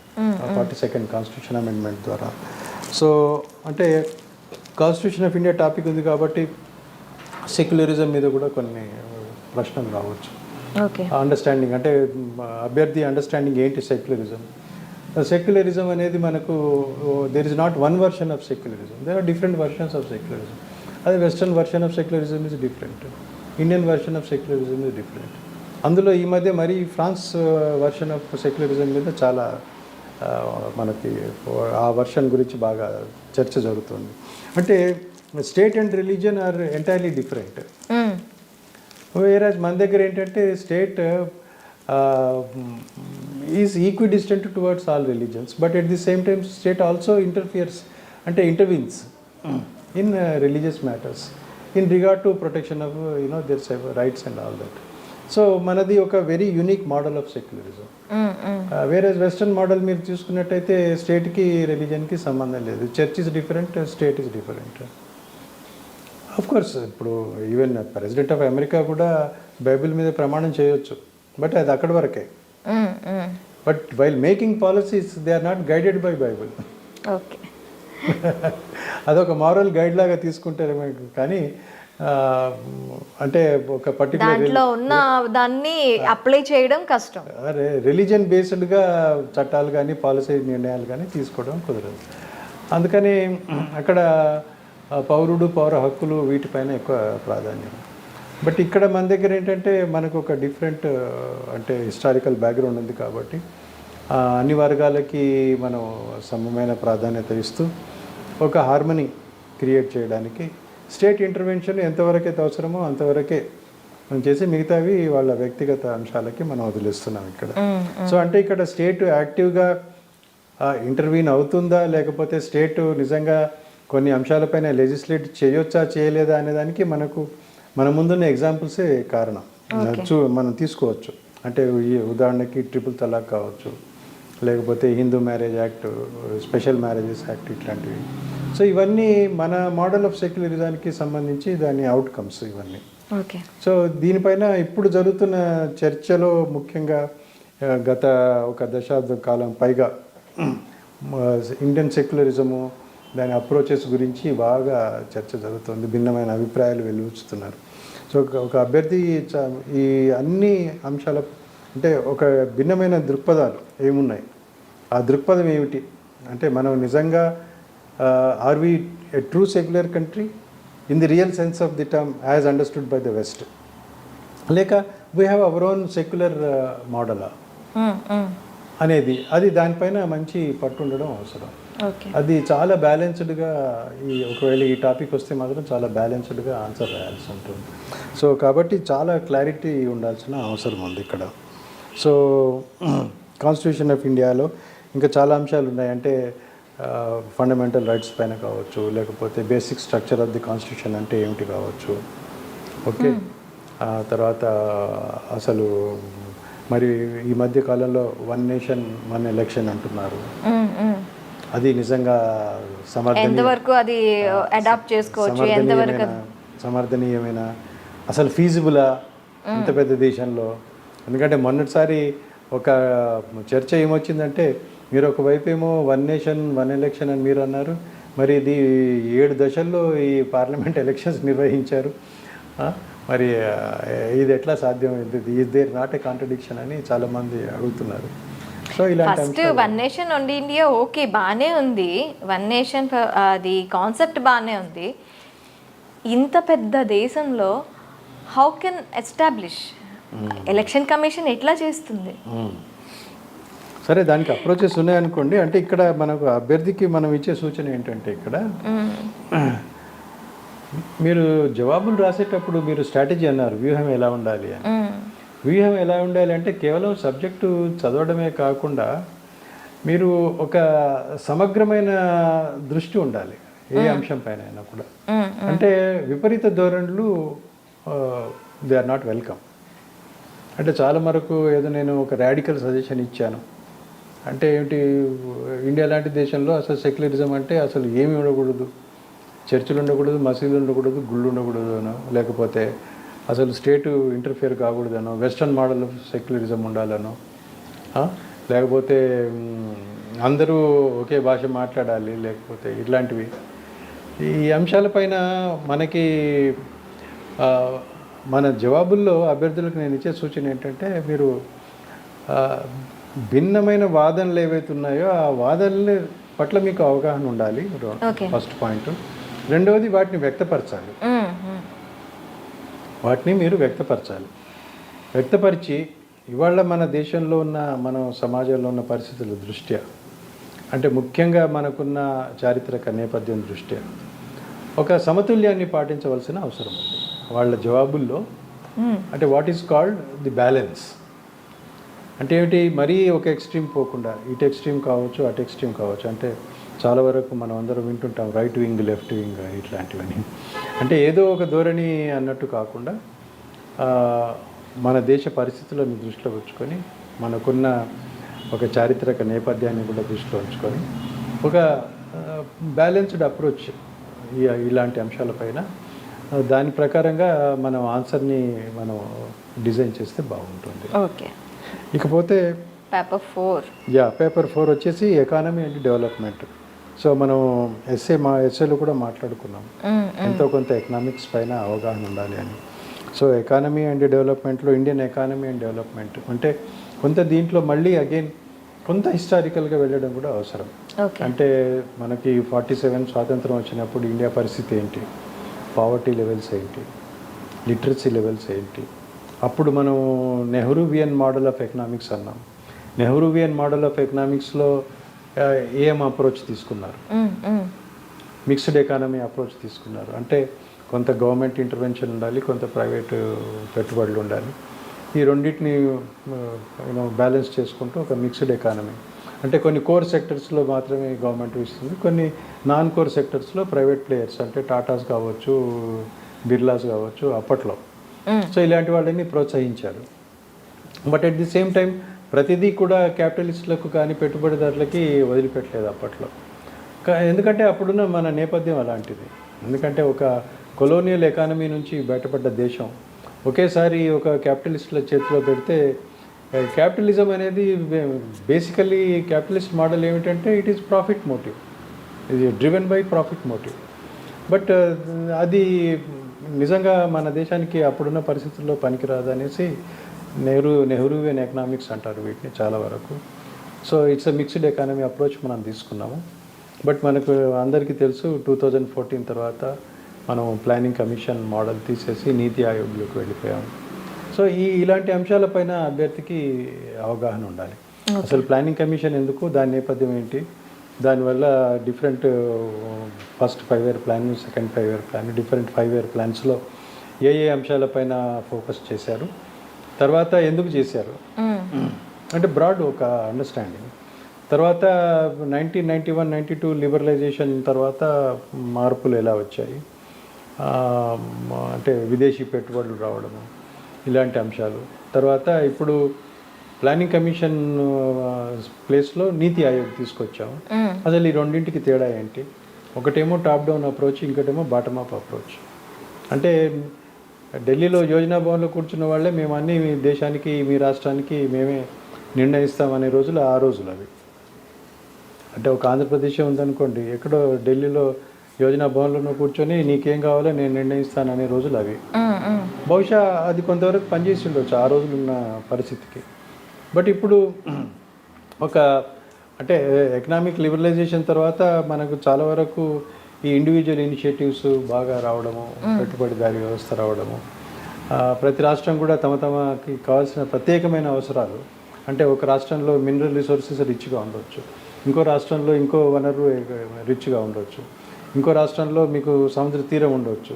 42nd కాన్స్టిట్యూషన్ అమెండ్మెంట్ ద్వారా. సో అంటే కాన్స్టిట్యూషన్ ఆఫ్ ఇండియా టాపిక్ ఉంది కాబట్టి సెక్యులరిజం మీద కూడా కొన్ని ప్రశ్నలు రావచ్చు. అండర్స్టాండింగ్ అంటే అభ్యర్థి అండర్స్టాండింగ్ ఏంటి సెక్యులరిజం. సెక్యులరిజం అనేది మనకు there is not one version of secularism, there are different versions of secularism. అదే western version of secularism is different, Indian version of secularism is different. అందులో ఈ మధ్య మరి ఫ్రాన్స్ వర్షన్ ఆఫ్ సెక్యులరిజం మీద చాలా మనకి ఆ వర్షన్ గురించి బాగా చర్చ జరుగుతుంది. అంటే state and religion are entirely different. Whereas మన దగ్గర ఏంటంటే state is equidistant towards all religions, but at the same time state also intervenes in religious matters in regard to protection of their rights and all that. So మనది ఒక very unique model of secularism. వేరే western model మీరు చూసుకున్నట్టయితే స్టేట్కి రిలీజన్కి సంబంధం లేదు. Church is different, state is different. Of course ఇప్పుడు ఈవెన్ ప్రెసిడెంట్ ఆఫ్ అమెరికా కూడా బైబిల్ మీద ప్రమాణం చేయొచ్చు, బట్ అది అక్కడి వరకే. But while making policies they are not guided by Bible. Okay, అదొక మారల్ గైడ్ లాగా తీసుకుంటారు కానీ అంటే ఒక పర్టికులర్ ఉన్న దాన్ని అప్లై చేయడం కష్టం. రిలీజియన్ బేస్డ్గా చట్టాలు కానీ పాలసీ నిర్ణయాలు కానీ తీసుకోవడం కుదరదు. అందుకని అక్కడ పౌరుడు, పౌర హక్కులు వీటిపైన ఎక్కువ ప్రాధాన్యం. బట్ ఇక్కడ మన దగ్గర ఏంటంటే మనకు ఒక డిఫరెంట్ అంటే హిస్టారికల్ బ్యాక్గ్రౌండ్ ఉంది కాబట్టి అన్ని వర్గాలకి మనం సమమైన ప్రాధాన్యత ఇస్తూ ఒక హార్మనీ క్రియేట్ చేయడానికి స్టేట్ ఇంటర్వెన్షన్ ఎంతవరకైతే అవసరమో అంతవరకే మనం చేసి మిగతావి వాళ్ళ వ్యక్తిగత అంశాలకి మనం వదిలేస్తున్నాం ఇక్కడ. సో అంటే ఇక్కడ స్టేట్ యాక్టివ్గా ఇంటర్వ్యూన్ అవుతుందా లేకపోతే స్టేట్ నిజంగా కొన్ని అంశాలపైన లెజిస్లేట్ చేయొచ్చా చేయలేదా అనేదానికి మన ముందున్న ఎగ్జాంపుల్సే కారణం. మనం తీసుకోవచ్చు. అంటే ఈ ఉదాహరణకి ట్రిపుల్ తలాక్ కావచ్చు, లేకపోతే Hindu marriage act, special marriages act, ఇట్లాంటివి. సో ఇవన్నీ మన మోడల్ ఆఫ్ సెక్యులరిజానికి సంబంధించి దాని అవుట్కమ్స్ ఇవన్నీ. ఓకే. సో దీనిపైన ఇప్పుడు జరుగుతున్న చర్చలో ముఖ్యంగా గత ఒక దశాబ్దం కాలం పైగా ఇండియన్ సెక్యులరిజము దాని అప్రోచెస్ గురించి బాగా చర్చ జరుగుతుంది. భిన్నమైన అభిప్రాయాలు వెలువచ్చుతున్నారు. సో ఒక అభ్యర్థి ఈ అన్ని అంశాల అంటే ఒక భిన్నమైన దృక్పథాలు ఏమున్నాయి, ఆ దృక్పథం ఏమిటి అంటే మనం నిజంగా are we a true secular country in the real sense of the term as understood by the west, లేక we have our own secular మోడలా అనేది, అది దానిపైన మంచి పట్టు ఉండడం అవసరం. అది చాలా బ్యాలెన్స్డ్గా ఒకవేళ ఈ టాపిక్ వస్తే మాత్రం చాలా బ్యాలెన్స్డ్గా ఆన్సర్ రాయాల్సి ఉంటుంది. సో కాబట్టి చాలా క్లారిటీ ఉండాల్సిన అవసరం ఉంది ఇక్కడ. సో కాన్స్టిట్యూషన్ ఆఫ్ ఇండియాలో ఇంకా చాలా అంశాలు ఉన్నాయి. అంటే ఫండమెంటల్ రైట్స్ పైన కావచ్చు, లేకపోతే basic structure of the constitution అంటే ఏమిటి కావచ్చు. ఓకే. తర్వాత అసలు మరి ఈ మధ్య కాలంలో 1 నేషన్ 1 ఎలక్షన్ అంటున్నారు. అది నిజంగా సమర్థనీయమైన అసలు ఫీజిబులా ఇంత పెద్ద దేశంలో? ఎందుకంటే మొన్నటిసారి ఒక చర్చ ఏమొచ్చిందంటే, మీరు ఒకవైపు ఏమో 1 నేషన్ 1 ఎలక్షన్ అని మీరు అన్నారు, మరి ఇది 7 దశల్లో ఈ పార్లమెంట్ ఎలక్షన్స్ నిర్వహించారు, మరి ఇది ఎట్లా సాధ్యం? Is there not a contradiction అని చాలామంది అడుగుతున్నారు. సో ఇలాంటి first 1 nation only India okay, బాగానే ఉంది. 1 నేషన్ అది కాన్సెప్ట్ బాగానే ఉంది. ఇంత పెద్ద దేశంలో how can establish election commission ఎట్లా చేస్తుంది? సరే, దానికి అప్రోచెస్ ఉన్నాయనుకోండి. అంటే ఇక్కడ మనకు అభ్యర్థికి మనం ఇచ్చే సూచన ఏంటంటే, ఇక్కడ మీరు జవాబులు రాసేటప్పుడు మీరు స్ట్రాటజీ అన్నారు, వ్యూహం ఎలా ఉండాలి అని. వ్యూహం ఎలా ఉండాలి అంటే కేవలం సబ్జెక్టు చదవడమే కాకుండా మీరు ఒక సమగ్రమైన దృష్టి ఉండాలి ఏ అంశం పైన అయినా కూడా. అంటే విపరీత ధోరణులు దే ఆర్ నాట్ వెల్కమ్. అంటే చాలా వరకు ఏదో నేను ఒక రాడికల్ సజెషన్ ఇచ్చాను అంటే ఏమిటి, ఇండియా లాంటి దేశంలో అసలు సెక్యులరిజం అంటే అసలు ఏమి ఉండకూడదు, చర్చిలు ఉండకూడదు, మసీదులు ఉండకూడదు, గుళ్ళు ఉండకూడదు అనో, లేకపోతే అసలు స్టేటు ఇంటర్ఫియర్ కాకూడదనో, వెస్ట్రన్ మోడల్ ఆఫ్ సెక్యులరిజం ఉండాలనో, లేకపోతే అందరూ ఒకే భాష మాట్లాడాలి, లేకపోతే ఇట్లాంటివి. ఈ అంశాలపైన మనకి మన జవాబుల్లో అభ్యర్థులకు నేను ఇచ్చే సూచన ఏంటంటే, మీరు భిన్నమైన వాదనలు ఏవైతే ఉన్నాయో ఆ వాదనల పట్ల మీకు అవగాహన ఉండాలి, ఫస్ట్ పాయింట్. రెండవది వాటిని వ్యక్తపరచాలి. వాటిని మీరు వ్యక్తపరిచి ఇవాళ మన దేశంలో ఉన్న మన సమాజంలో ఉన్న పరిస్థితుల దృష్ట్యా, అంటే ముఖ్యంగా మనకున్న చారిత్రక నేపథ్యం దృష్ట్యా ఒక సమతుల్యాన్ని పాటించవలసిన అవసరం ఉంది వాళ్ళ జవాబుల్లో. అంటే what is called the balance. అంటే ఏమిటి, మరీ ఒక ఎక్స్ట్రీమ్ పోకుండా ఇటు ఎక్స్ట్రీమ్ కావచ్చు, అటు ఎక్స్ట్రీమ్ కావచ్చు. అంటే చాలా వరకు మనం అందరం వింటుంటాం రైట్ వింగ్, లెఫ్ట్ వింగ్ ఇట్లాంటివన్నీ. అంటే ఏదో ఒక ధోరణి అన్నట్టు కాకుండా మన దేశ పరిస్థితులను దృష్టిలో ఉంచుకొని, మనకున్న ఒక చారిత్రక నేపథ్యాన్ని కూడా దృష్టిలో ఉంచుకొని ఒక బ్యాలెన్స్డ్ అప్రోచ్ ఇలాంటి అంశాలపైన, దాని ప్రకారంగా మనం ఆన్సర్ని మనం డిజైన్ చేస్తే బాగుంటుంది. ఓకే. ఇకపోతే పేపర్ 4 వచ్చేసి ఎకానమీ అండ్ డెవలప్మెంట్. సో మనం ఎస్ఏలో కూడా మాట్లాడుకున్నాం ఎంతో కొంత ఎకనామిక్స్ పైన అవగాహన ఉండాలి అని. సో ఎకానమీ అండ్ డెవలప్మెంట్లో ఇండియన్ ఎకానమీ అండ్ డెవలప్మెంట్ అంటే కొంత దీంట్లో మళ్ళీ అగైన్ కొంత హిస్టారికల్గా వెళ్ళడం కూడా అవసరం. అంటే మనకి 47 స్వాతంత్రం వచ్చినప్పుడు ఇండియా పరిస్థితి ఏంటి, పావర్టీ లెవెల్స్ ఏంటి, లిటరసీ లెవెల్స్ ఏంటి. అప్పుడు మనం నెహ్రూవియన్ మోడల్ ఆఫ్ ఎకనామిక్స్ అన్నాం. నెహ్రూవియన్ మోడల్ ఆఫ్ ఎకనామిక్స్లో ఏం అప్రోచ్ తీసుకున్నారు, మిక్స్డ్ ఎకానమీ అప్రోచ్ తీసుకున్నారు. అంటే కొంత గవర్నమెంట్ ఇంటర్వెన్షన్ ఉండాలి, కొంత ప్రైవేట్ పెట్టుబడులు ఉండాలి. ఈ రెండింటిని బ్యాలెన్స్ చేసుకుంటూ ఒక మిక్స్డ్ ఎకానమీ. అంటే కొన్ని కోర్ సెక్టర్స్లో మాత్రమే గవర్నమెంట్ ఇస్తుంది, కొన్ని నాన్ కోర్ సెక్టర్స్లో ప్రైవేట్ ప్లేయర్స్ అంటే టాటాస్ కావచ్చు, బిర్లాస్ కావచ్చు, అప్పట్లో సో ఇలాంటి వాళ్ళని ప్రోత్సహించారు. But at the same time ప్రతిదీ కూడా క్యాపిటలిస్టులకు కానీ పెట్టుబడిదారులకి వదిలిపెట్టలేదు అప్పట్లో. ఎందుకంటే అప్పుడున్న మన నేపథ్యం అలాంటిది. ఎందుకంటే ఒక కొలోనియల్ ఎకానమీ నుంచి బయటపడ్డ దేశం ఒకేసారి ఒక క్యాపిటలిస్టుల చేతిలో పెడితే, క్యాపిటలిజం అనేది బేసికల్లీ క్యాపిటలిస్ట్ మోడల్ ఏమిటంటే ఇట్ ఈస్ ప్రాఫిట్ మోటివ్, ఇది driven by profit motive. But అది నిజంగా మన దేశానికి అప్పుడున్న పరిస్థితుల్లో పనికిరాదు అనేసి నెహ్రూవియన్ ఎకనామిక్స్ అంటారు వీటిని చాలా వరకు. So it's a mixed economy approach మనం తీసుకున్నాము. బట్ మనకు అందరికీ తెలుసు 2014 తర్వాత మనం ప్లానింగ్ కమిషన్ మోడల్ తీసేసి నీతి ఆయోగ్లోకి వెళ్ళిపోయాము. సో ఇలాంటి అంశాలపైన అభ్యర్థికి అవగాహన ఉండాలి. అసలు ప్లానింగ్ కమిషన్ ఎందుకు, దాని నేపథ్యం ఏంటి, దానివల్ల different first 5 year plan, second 5 year plan, different 5 year ప్లాన్స్లో ఏ అంశాలపైన ఫోకస్ చేశారు, తర్వాత ఎందుకు చేశారు అంటే బ్రాడ్ ఒక అండర్స్టాండింగ్. తర్వాత 1991-92 లిబరలైజేషన్ తర్వాత మార్పులు ఎలా వచ్చాయి, అంటే విదేశీ పెట్టుబడులు రావడము, ఇలాంటి అంశాలు. తర్వాత ఇప్పుడు ప్లానింగ్ కమిషన్ ప్లేస్లో నీతి ఆయోగ్ తీసుకొచ్చాము. అసలు ఈ రెండింటికి తేడా ఏంటి? ఒకటేమో టాప్ డౌన్ అప్రోచ్, ఇంకోటేమో బాటమ్ అప్ అప్రోచ్. అంటే ఢిల్లీలో యోజనా భవన్లో కూర్చున్న వాళ్ళే మేము అన్ని మీ దేశానికి, మీ రాష్ట్రానికి మేమే నిర్ణయిస్తామనే రోజులు ఆ రోజులు అవి. అంటే ఒక ఆంధ్రప్రదేశ్ ఉందనుకోండి, ఎక్కడో ఢిల్లీలో యోజనా భవన్లో కూర్చొని నీకేం కావాలో నేను నిర్ణయిస్తాను అనే రోజులు అవి. బహుశా అది కొంతవరకు పనిచేసి ఉండొచ్చు ఆ రోజులున్న పరిస్థితికి. బట్ ఇప్పుడు ఒక అంటే ఎకనామిక్ లిబరలైజేషన్ తర్వాత మనకు చాలా వరకు ఈ ఇండివిజువల్ ఇనిషియేటివ్స్ బాగా రావడము, పెట్టుబడిదారీ వ్యవస్థ రావడము, ప్రతి రాష్ట్రం కూడా తమకి కావాల్సిన ప్రత్యేకమైన అవసరాలు, అంటే ఒక రాష్ట్రంలో మినరల్ రిసోర్సెస్ రిచ్గా ఉండొచ్చు, ఇంకో రాష్ట్రంలో ఇంకో వనరు రిచ్గా ఉండొచ్చు, ఇంకో రాష్ట్రంలో మీకు సముద్ర తీరం ఉండొచ్చు,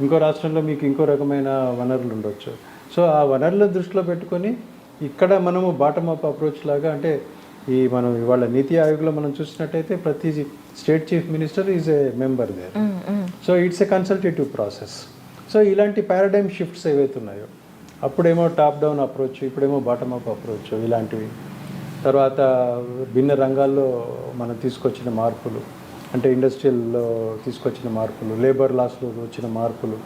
ఇంకో రాష్ట్రంలో మీకు ఇంకో రకమైన వనరులు ఉండొచ్చు. సో ఆ వనరుల దృష్టిలో పెట్టుకొని ఇక్కడ మనము బాటమ్ అప్ అప్రోచ్ లాగా, అంటే మనం ఇవాళ నీతి ఆయోగ్లో మనం చూసినట్టయితే ప్రతి state chief minister is a member there. So it's a consultative process. So ఇలాంటి పారాడైమ్ షిఫ్ట్స్ ఏవైతే ఉన్నాయో, అప్పుడేమో టాప్ డౌన్ అప్రోచ్, ఇప్పుడేమో బాటమ్ అప్ అప్రోచ్, ఇలాంటివి. తర్వాత భిన్న రంగాల్లో మనం తీసుకొచ్చిన మార్పులు, అంటే ఇండస్ట్రియల్లో తీసుకొచ్చిన మార్పులు, లేబర్ లాస్లో వచ్చిన మార్పులు.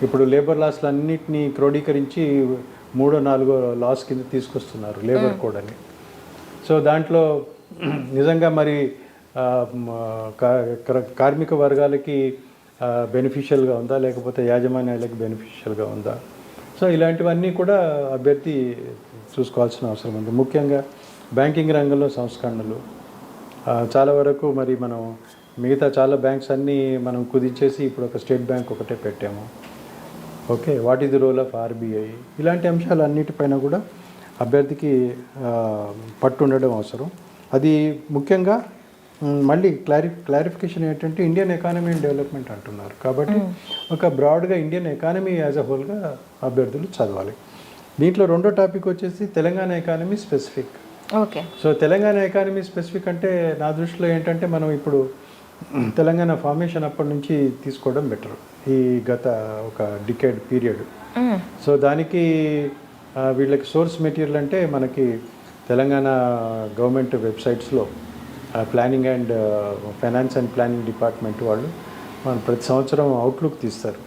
ఇప్పుడు లేబర్ లాస్లు అన్నింటినీ క్రోడీకరించి 3-4 లాస్ కింద తీసుకొస్తున్నారు లేబర్ కోడ్ అని. సో దాంట్లో నిజంగా మరి కార్మిక వర్గాలకి బెనిఫిషియల్గా ఉందా, లేకపోతే యాజమాన్యాలకి బెనిఫిషియల్గా ఉందా? సో ఇలాంటివన్నీ కూడా అభ్యర్థి చూసుకోవాల్సిన అవసరం ఉంది. ముఖ్యంగా బ్యాంకింగ్ రంగంలో సంస్కరణలు చాలా వరకు మరి మనం మిగతా చాలా బ్యాంక్స్ అన్నీ మనం కుదించేసి ఇప్పుడు ఒక స్టేట్ బ్యాంక్ ఒకటే పెట్టాము. Okay, what is the role of RBI? ఇలాంటి అంశాలు అన్నిటిపైన కూడా అభ్యర్థికి పట్టు ఉండడం అవసరం. అది ముఖ్యంగా మళ్ళీ క్లారిఫికేషన్ ఏంటంటే ఇండియన్ ఎకానమీ అండ్ డెవలప్మెంట్ అంటున్నారు కాబట్టి ఒక బ్రాడ్గా ఇండియన్ ఎకానమీ యాజ్ అ హోల్గా అభ్యర్థులు చదవాలి. దీంట్లో రెండో టాపిక్ వచ్చేసి Telangana economy specific. Okay. So Telangana economy specific అంటే నా దృష్టిలో ఏంటంటే మనం ఇప్పుడు తెలంగాణ ఫార్మేషన్ అప్పటి నుంచి తీసుకోవడం బెటర్, ఈ గత ఒక డికేడ్ పీరియడ్. సో దానికి వీళ్ళకి సోర్స్ మెటీరియల్ అంటే మనకి తెలంగాణ గవర్నమెంట్ వెబ్సైట్స్లో planning and finance and planning department వాళ్ళు మనం ప్రతి సంవత్సరం అవుట్లుక్ తీస్తారు.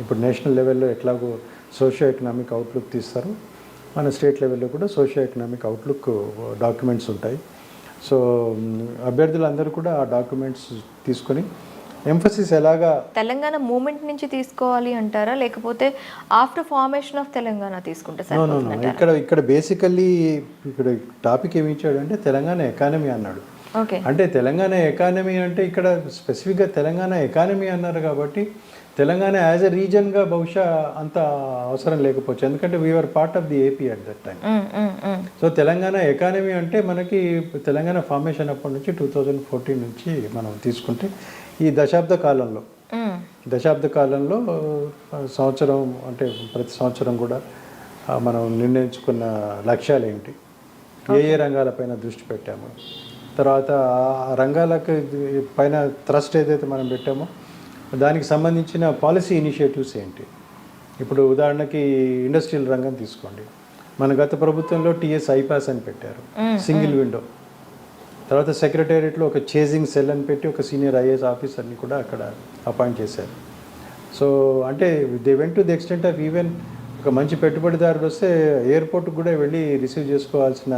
ఇప్పుడు నేషనల్ లెవెల్లో ఎట్లాగో సోషియో ఎకనామిక్ అవుట్లుక్ తీస్తారు, మన స్టేట్ లెవెల్లో కూడా సోషియో ఎకనామిక్ అవుట్లుక్ డాక్యుమెంట్స్ ఉంటాయి. సో అభ్యర్థులందరూ కూడా ఆ డాక్యుమెంట్స్ తీసుకొని ఎంఫసిస్ ఎలాగా తెలంగాణ మూమెంట్ నుంచి తీసుకోవాలి అంటారా, లేకపోతే ఆఫ్టర్ ఫార్మేషన్ ఆఫ్ తెలంగాణ తీసుకుంటే ఇక్కడ బేసికల్లీ ఇక్కడ టాపిక్ ఏమి ఇచ్చాడు అంటే తెలంగాణ ఎకానమీ అన్నాడు. ఓకే, అంటే తెలంగాణ ఎకానమీ అంటే ఇక్కడ స్పెసిఫిక్గా తెలంగాణ ఎకానమీ అన్నారు కాబట్టి తెలంగాణ యాజ్ ఎ రీజన్గా బహుశా అంత అవసరం లేకపోవచ్చు, ఎందుకంటే we're part of the AP at that time. So Telangana economy అంటే మనకి తెలంగాణ ఫార్మేషన్ అప్పటి నుంచి 2014 నుంచి మనం తీసుకుంటే ఈ దశాబ్ద కాలంలో సంవత్సరం అంటే ప్రతి సంవత్సరం కూడా మనం నిర్ణయించుకున్న లక్ష్యాలు ఏంటి, ఏ రంగాలపైన దృష్టి పెట్టాము, తర్వాత ఆ రంగాలకు పైన థ్రస్ట్ ఏదైతే మనం పెట్టామో దానికి సంబంధించిన పాలసీ ఇనిషియేటివ్స్ ఏంటి, ఇప్పుడు ఉదాహరణకి ఇండస్ట్రియల్ రంగం తీసుకోండి. మన గత ప్రభుత్వంలో టీఎస్ ఐపాస్ అని పెట్టారు, సింగిల్ విండో. తర్వాత సెక్రటేరియట్లో ఒక చేజింగ్ సెల్ అని పెట్టి ఒక సీనియర్ ఐఏఎస్ ఆఫీసర్ని కూడా అక్కడ అపాయింట్ చేశారు. సో అంటే they went to the extent of even ఒక మంచి పెట్టుబడిదారుడు వస్తే ఎయిర్పోర్ట్కి కూడా వెళ్ళి రిసీవ్ చేసుకోవాల్సిన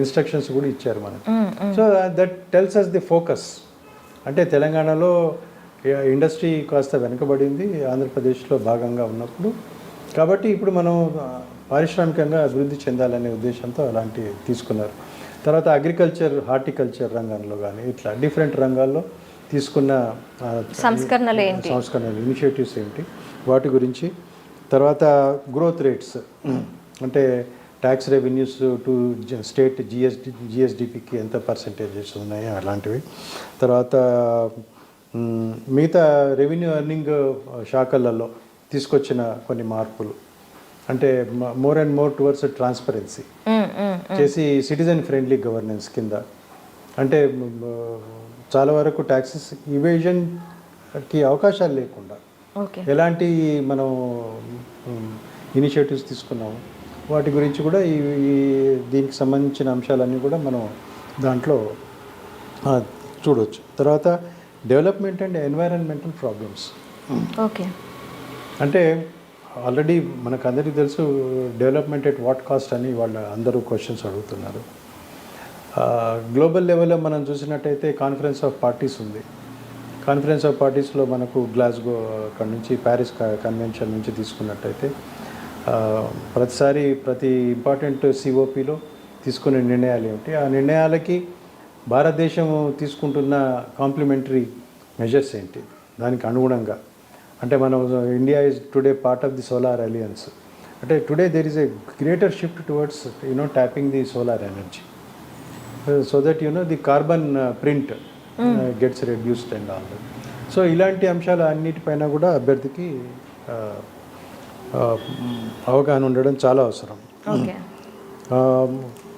ఇన్స్ట్రక్షన్స్ కూడా ఇచ్చారు మనకు. So that tells us the focus. అంటే తెలంగాణలో ఇండస్ట్రీ కాస్త వెనుకబడింది ఆంధ్రప్రదేశ్లో భాగంగా ఉన్నప్పుడు. కాబట్టి ఇప్పుడు మనం పారిశ్రామికంగా అభివృద్ధి చెందాలనే ఉద్దేశంతో అలాంటివి తీసుకున్నారు. తర్వాత అగ్రికల్చర్, హార్టికల్చర్ రంగంలో కానీ ఇట్లా డిఫరెంట్ రంగాల్లో తీసుకున్న సంస్కరణలు ఏంటి, ఇనిషియేటివ్స్ ఏంటి వాటి గురించి. తర్వాత గ్రోత్ రేట్స్ అంటే ట్యాక్స్ రెవెన్యూస్ టు స్టేట్ జిఎస్డిపికి ఎంత పర్సంటేజెస్ ఉన్నాయి అలాంటివి. తర్వాత మిగతా రెవెన్యూ ఎర్నింగ్ శాఖలలో తీసుకొచ్చిన కొన్ని మార్పులు అంటే more and more towards transparency చేసి సిటిజన్ ఫ్రెండ్లీ గవర్నెన్స్ కింద. అంటే చాలా వరకు ట్యాక్సెస్ ఇవేజన్కి అవకాశాలు లేకుండా ఎలాంటి మనం ఇనిషియేటివ్స్ తీసుకున్నాము వాటి గురించి కూడా దీనికి సంబంధించిన అంశాలన్నీ కూడా మనం దాంట్లో చూడవచ్చు. తర్వాత development and environmental problems. Okay, అంటే ఆల్రెడీ మనకు అందరికీ తెలుసు డెవలప్మెంట్ ఎట్ వాట్ కాస్ట్ అని వాళ్ళ అందరూ క్వశ్చన్స్ అడుగుతున్నారు. గ్లోబల్ లెవెల్లో మనం చూసినట్టయితే కాన్ఫరెన్స్ ఆఫ్ పార్టీస్ ఉంది. కాన్ఫరెన్స్ ఆఫ్ పార్టీస్లో మనకు గ్లాస్గో అక్కడ నుంచి ప్యారిస్ కన్వెన్షన్ నుంచి తీసుకున్నట్టయితే ప్రతిసారి ప్రతి ఇంపార్టెంట్ సిఓపిలో తీసుకునే నిర్ణయాలు ఏమిటి, ఆ నిర్ణయాలకి భారతదేశం తీసుకుంటున్న కాంప్లిమెంటరీ మెజర్స్ ఏంటి దానికి అనుగుణంగా. అంటే మనం India is today part of the solar alliance. అంటే today there is a greater shift towards tapping the solar energy so that the carbon print gets reduced and all that. So ఇలాంటి అంశాలు అన్నిటిపైన కూడా అభ్యర్థికి అవగాహన ఉండడం చాలా అవసరం.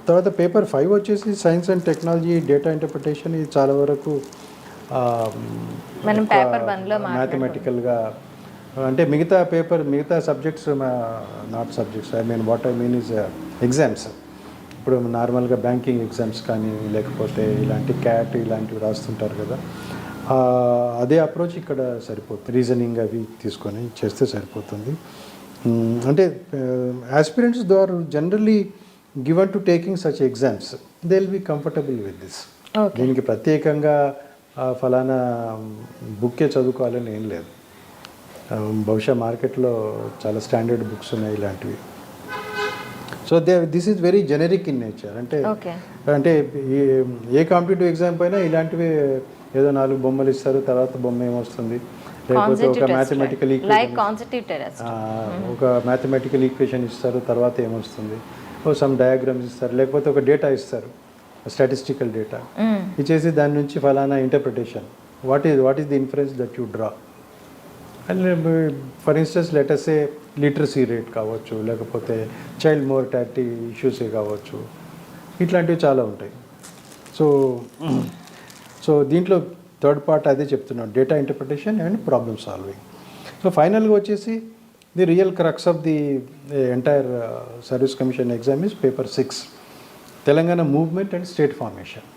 తర్వాత పేపర్ 5 వచ్చేసి science and technology, data interpretation. ఇది చాలా వరకు మ్యాథమెటికల్గా అంటే మిగతా subjects not subjects what I mean is exams. ఇప్పుడు నార్మల్గా బ్యాంకింగ్ ఎగ్జామ్స్ కానీ లేకపోతే ఇలాంటి క్యాట్ ఇలాంటివి రాస్తుంటారు కదా, అదే అప్రోచ్ ఇక్కడ సరిపోతుంది. రీజనింగ్ అవి తీసుకొని చేస్తే సరిపోతుంది. అంటే ఆస్పిరెంట్స్ ద్వారా generally given to taking such exams they will be comfortable with this. దీనికి ప్రత్యేకంగా ఫలానా బుక్కే చదువుకోవాలని ఏం లేదు. బహుశా మార్కెట్లో చాలా స్టాండర్డ్ బుక్స్ ఉన్నాయి ఇలాంటివి. So this is very generic in nature. అంటే ఏ కాంపిటేటివ్ ఎగ్జామ్ పైన ఇలాంటివి ఏదో 4 బొమ్మలు ఇస్తారు, తర్వాత బొమ్మ ఏమొస్తుంది, లేకపోతే ఒక మ్యాథమెటికల్ ఈక్వేషన్ ఇస్తారు, తర్వాత ఏమొస్తుంది, సమ్ డయాగ్రామ్స్ ఇస్తారు, లేకపోతే ఒక డేటా ఇస్తారు, స్టాటిస్టికల్ డేటా ఇచ్చేసి దాని నుంచి ఫలానా interpretation, what is the inference that you draw. And for instance లెటర్సే లిటరసీ రేట్ కావచ్చు, లేకపోతే చైల్డ్ మోర్టాలిటీ ఇష్యూసే కావచ్చు, ఇట్లాంటివి చాలా ఉంటాయి. సో దీంట్లో థర్డ్ పార్ట్ అదే చెప్తున్నాను, data interpretation and problem solving. So ఫైనల్గా వచ్చేసి the real crux of the entire service commission exam is paper 6, Telangana movement and state formation.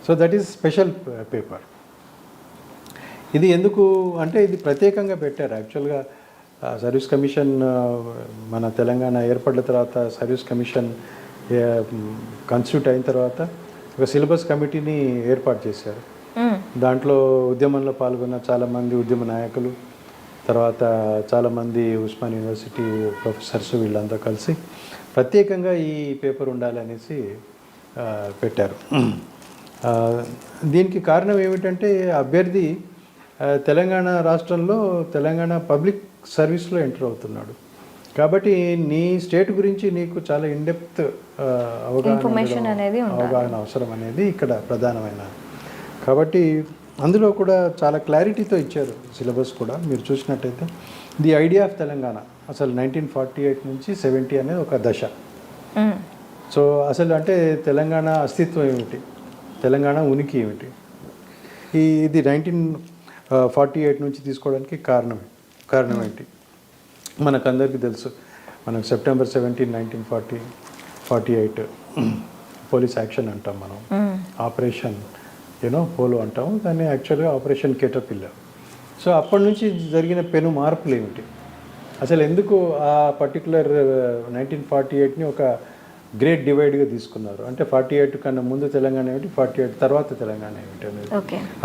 So that is special paper. ఇది ఎందుకు అంటే ఇది ప్రత్యేకంగా పెట్టారు. యాక్చువల్గా సర్వీస్ కమిషన్ మన తెలంగాణ ఏర్పడిన తర్వాత సర్వీస్ కమిషన్ కాన్స్టిట్యూట్ అయిన తర్వాత ఒక సిలబస్ కమిటీని ఏర్పాటు చేశారు. దాంట్లో ఉద్యమంలో పాల్గొన్న చాలామంది ఉద్యమ నాయకులు, తర్వాత చాలామంది ఉస్మాన్ యూనివర్సిటీ ప్రొఫెసర్స్ వీళ్ళంతా కలిసి ప్రత్యేకంగా ఈ పేపర్ ఉండాలనేసి పెట్టారు. దీనికి కారణం ఏమిటంటే అభ్యర్థి తెలంగాణ రాష్ట్రంలో తెలంగాణ పబ్లిక్ సర్వీస్లో ఎంటర్ అవుతున్నాడు కాబట్టి నీ స్టేట్ గురించి నీకు చాలా ఇన్డెప్త్ అవగాహన అవసరం అనేది ఇక్కడ ప్రధానమైన. కాబట్టి అందులో కూడా చాలా క్లారిటీతో ఇచ్చారు సిలబస్ కూడా. మీరు చూసినట్టయితే ది ఐడియా ఆఫ్ తెలంగాణ అసలు 1948 నుంచి 70 అనేది ఒక దశ. సో అసలు అంటే తెలంగాణ అస్తిత్వం ఏమిటి, తెలంగాణ ఉనికి ఏమిటి, ఇది 1948 నుంచి తీసుకోవడానికి కారణం ఏంటి, మనకందరికీ తెలుసు, మనకు సెప్టెంబర్ 17, 1948 పోలీస్ యాక్షన్ అంటాం మనం, ఆపరేషన్ పోలో అంటాం, దాన్ని యాక్చువల్గా ఆపరేషన్ కేటర్పిల్లర్. సో అప్పటి నుంచి జరిగిన పెను మార్పులు ఏమిటి, అసలు ఎందుకు ఆ పర్టికులర్ 1948ని ఒక గ్రేట్ డివైడ్గా తీసుకున్నారు, అంటే 48 కన్నా ముందు తెలంగాణ ఏమిటి, 48 తర్వాత తెలంగాణ ఏమిటి అనేది.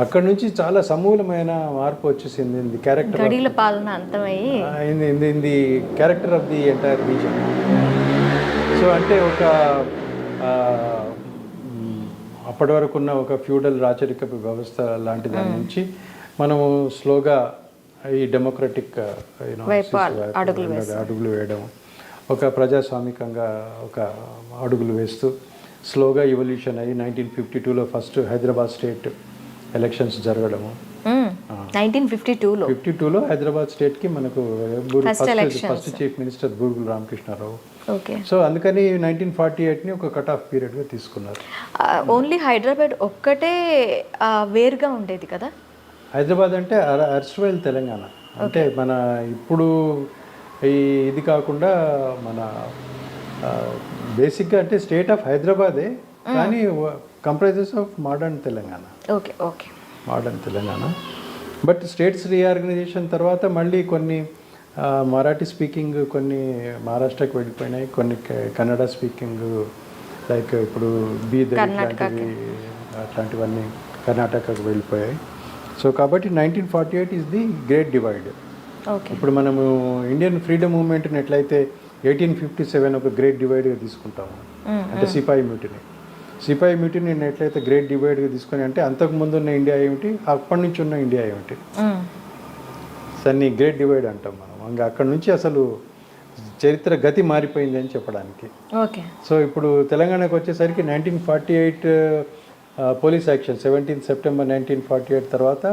అక్కడ నుంచి చాలా సమూలమైన మార్పు వచ్చేసింది ఇన్ ది క్యారెక్టర్ పాలన అంతమయ్యి in the character of the entire region. So అంటే ఒక అప్పటి వరకు ఉన్న ఒక ఫ్యూడల్ రాచరిక వ్యవస్థ లాంటి దాని నుంచి మనము స్లోగా ఈ డెమోక్రటిక్ అడుగులు వేయడం, ఒక ప్రజాస్వామికంగా ఒక అడుగులు వేస్తూ స్లోగా ఇవల్యూషన్ అయ్యి 1952లో ఫస్ట్ హైదరాబాద్ స్టేట్ ఎలక్షన్స్ జరగడము. 1952లో హైదరాబాద్ స్టేట్కి మనకు first chief minister Burugula Ramakrishna Rao. So అందుకని 1948ని ఒక కట్ ఆఫ్ పీరియడ్గా తీసుకున్నారు. ఓన్లీ హైదరాబాద్ ఒక్కటే వేరుగా ఉండేది కదా. హైదరాబాద్ అంటే అర్స్వైల్ తెలంగాణ, అంటే మన ఇప్పుడు ఇది కాకుండా మన బేసిక్గా అంటే స్టేట్ ఆఫ్ హైదరాబాదే, కానీ comprises of modern Telangana. Modern Telangana. But states reorganisation తర్వాత మళ్ళీ కొన్ని మరాఠీ స్పీకింగ్ కొన్ని మహారాష్ట్రకి వెళ్ళిపోయినాయి, కొన్ని కన్నడ స్పీకింగ్ లైక్ ఇప్పుడు బీదర్ అట్లాంటివన్నీ కర్ణాటకకు వెళ్ళిపోయాయి. సో కాబట్టి 1948 ఈజ్ ది గ్రేట్ డివైడ్. ఇప్పుడు మనము ఇండియన్ ఫ్రీడమ్ మూవ్మెంట్ని ఎట్లయితే 1857 ఒక గ్రేట్ డివైడ్గా తీసుకుంటాము, అంటే సిపాయి మ్యూటినీ ఎట్లయితే గ్రేట్ డివైడ్గా తీసుకొని, అంటే అంతకుముందు ఉన్న ఇండియా ఏమిటి, అప్పటి నుంచి ఉన్న ఇండియా ఏమిటి, దాన్ని గ్రేట్ డివైడ్ అంటాం మనం. ఇంకా అక్కడ నుంచి అసలు చరిత్ర గతి మారిపోయింది అని చెప్పడానికి. సో ఇప్పుడు తెలంగాణకు వచ్చేసరికి 1948 పోలీస్ యాక్షన్ 17 సెప్టెంబర్ 1948 తర్వాత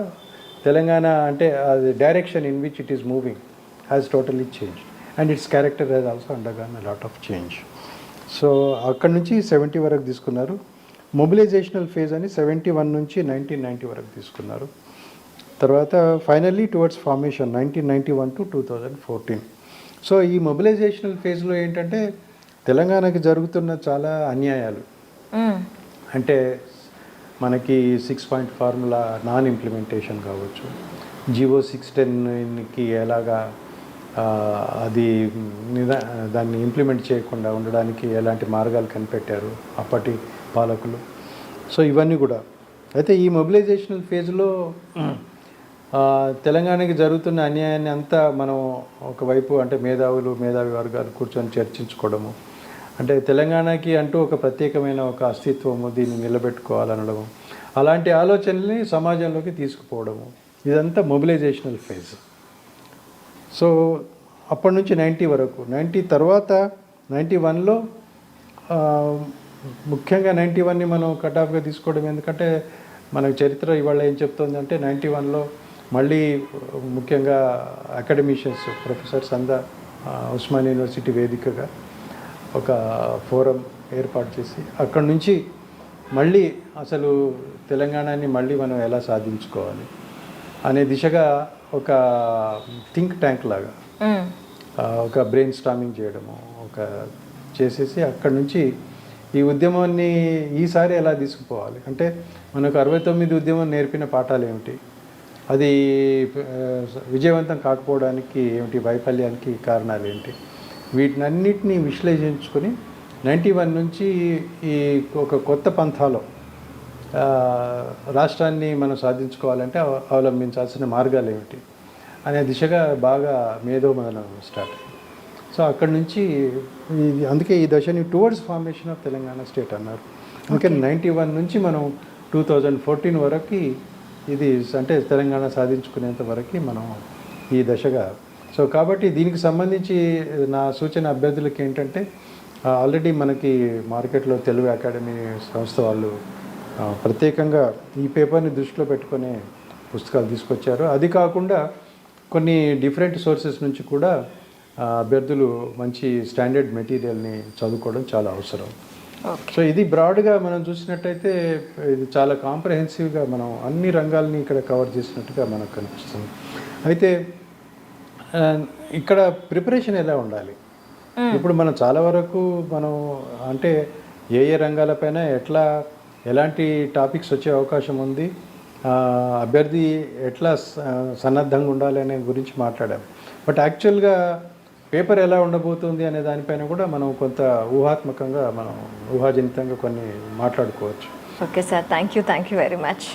తెలంగాణ అంటే అది direction in which it is moving has totally change and it's character has also undergone a lot of change. So అక్కడ నుంచి 70 వరకు తీసుకున్నారు. మొబిలైజేషనల్ ఫేజ్ అని 71 నుంచి 1990 వరకు తీసుకున్నారు. తర్వాత finally towards formation 1991 to 2014. So ఈ మొబిలైజేషనల్ ఫేజ్లో ఏంటంటే తెలంగాణకి జరుగుతున్న చాలా అన్యాయాలు, అంటే మనకి 6 పాయింట్ ఫార్ములా నాన్ ఇంప్లిమెంటేషన్ కావచ్చు, జివో 610కి ఎలాగా అది దాన్ని ఇంప్లిమెంట్ చేయకుండా ఉండడానికి ఎలాంటి మార్గాలు కనిపెట్టారు అప్పటి పాలకులు. సో ఇవన్నీ కూడా అయితే ఈ మొబిలైజేషనల్ ఫేజ్లో తెలంగాణకి జరుగుతున్న అన్యాయాన్ని అంతా మనం ఒకవైపు అంటే మేధావి వర్గాలు కూర్చొని చర్చించుకోవడము, అంటే తెలంగాణకి అంటూ ఒక ప్రత్యేకమైన ఒక అస్తిత్వము, దీన్ని నిలబెట్టుకోవాలనడము, అలాంటి ఆలోచనల్ని సమాజంలోకి తీసుకుపోవడము, ఇదంతా మొబిలైజేషనల్ ఫేజ్. సో అప్పటి నుంచి 90 వరకు, 90 తర్వాత 91లో ముఖ్యంగా 91ని మనం కటాఫ్గా తీసుకోవడం, ఎందుకంటే మనకు చరిత్ర ఇవాళ ఏం చెప్తుందంటే 91లో మళ్ళీ ముఖ్యంగా అకాడమిషియన్స్ ప్రొఫెసర్స్ అందా ఉస్మానియా యూనివర్సిటీ వేదికగా ఒక ఫోరం ఏర్పాటు చేసి అక్కడి నుంచి మళ్ళీ అసలు తెలంగాణని మళ్ళీ మనం ఎలా సాధించుకోవాలి అనే దిశగా ఒక థింక్ ట్యాంక్ లాగా ఒక బ్రెయిన్ స్టార్మింగ్ చేయడము ఒక చేసేసి అక్కడి నుంచి ఈ ఉద్యమాన్ని ఈసారి ఎలా తీసుకుపోవాలి, అంటే మనకు 69 ఉద్యమం నేర్పిన పాఠాలు ఏమిటి, అది విజయవంతం కాకపోవడానికి ఏమిటి, వైఫల్యానికి కారణాలు ఏంటి, వీటినన్నిటినీ విశ్లేషించుకొని 91 నుంచి ఈ ఒక కొత్త పంథాలో రాష్ట్రాన్ని మనం సాధించుకోవాలంటే అవలంబించాల్సిన మార్గాలు ఏమిటి అనే దిశగా బాగా మేధోమదనం స్టార్ట్ అయింది. సో అక్కడి నుంచి అందుకే ఈ దశని towards formation of Telangana state అన్నారు. అందుకని 91 నుంచి మనం 2014 వరకు ఇది అంటే తెలంగాణ సాధించుకునేంత వరకు మనం ఈ దశగా. సో కాబట్టి దీనికి సంబంధించి నా సూచన అభ్యర్థులకి ఏంటంటే, ఆల్రెడీ మనకి మార్కెట్లో తెలుగు అకాడమీ సంస్థ వాళ్ళు ప్రత్యేకంగా ఈ పేపర్ని దృష్టిలో పెట్టుకునే పుస్తకాలు తీసుకొచ్చారు. అది కాకుండా కొన్ని డిఫరెంట్ సోర్సెస్ నుంచి కూడా అభ్యర్థులు మంచి స్టాండర్డ్ మెటీరియల్ని చదువుకోవడం చాలా అవసరం. సో ఇది బ్రాడ్గా మనం చూసినట్టయితే ఇది చాలా కాంప్రహెన్సివ్గా మనం అన్ని రంగాల్ని ఇక్కడ కవర్ చేసినట్టుగా మనకు కనిపిస్తుంది. అయితే ఇక్కడ ప్రిపరేషన్ ఎలా ఉండాలి? ఇప్పుడు మనం చాలా వరకు మనం అంటే ఏ రంగాలపైన ఎలాంటి టాపిక్స్ వచ్చే అవకాశం ఉంది, అభ్యర్థి ఎట్లా సన్నద్ధంగా ఉండాలి అనే గురించి మాట్లాడాం. బట్ యాక్చువల్గా పేపర్ ఎలా ఉండబోతుంది అనే దానిపైన కూడా మనం కొంత ఊహాత్మకంగా ఊహాజనితంగా కొన్ని మాట్లాడుకోవచ్చు. Okay sir, thank you very much.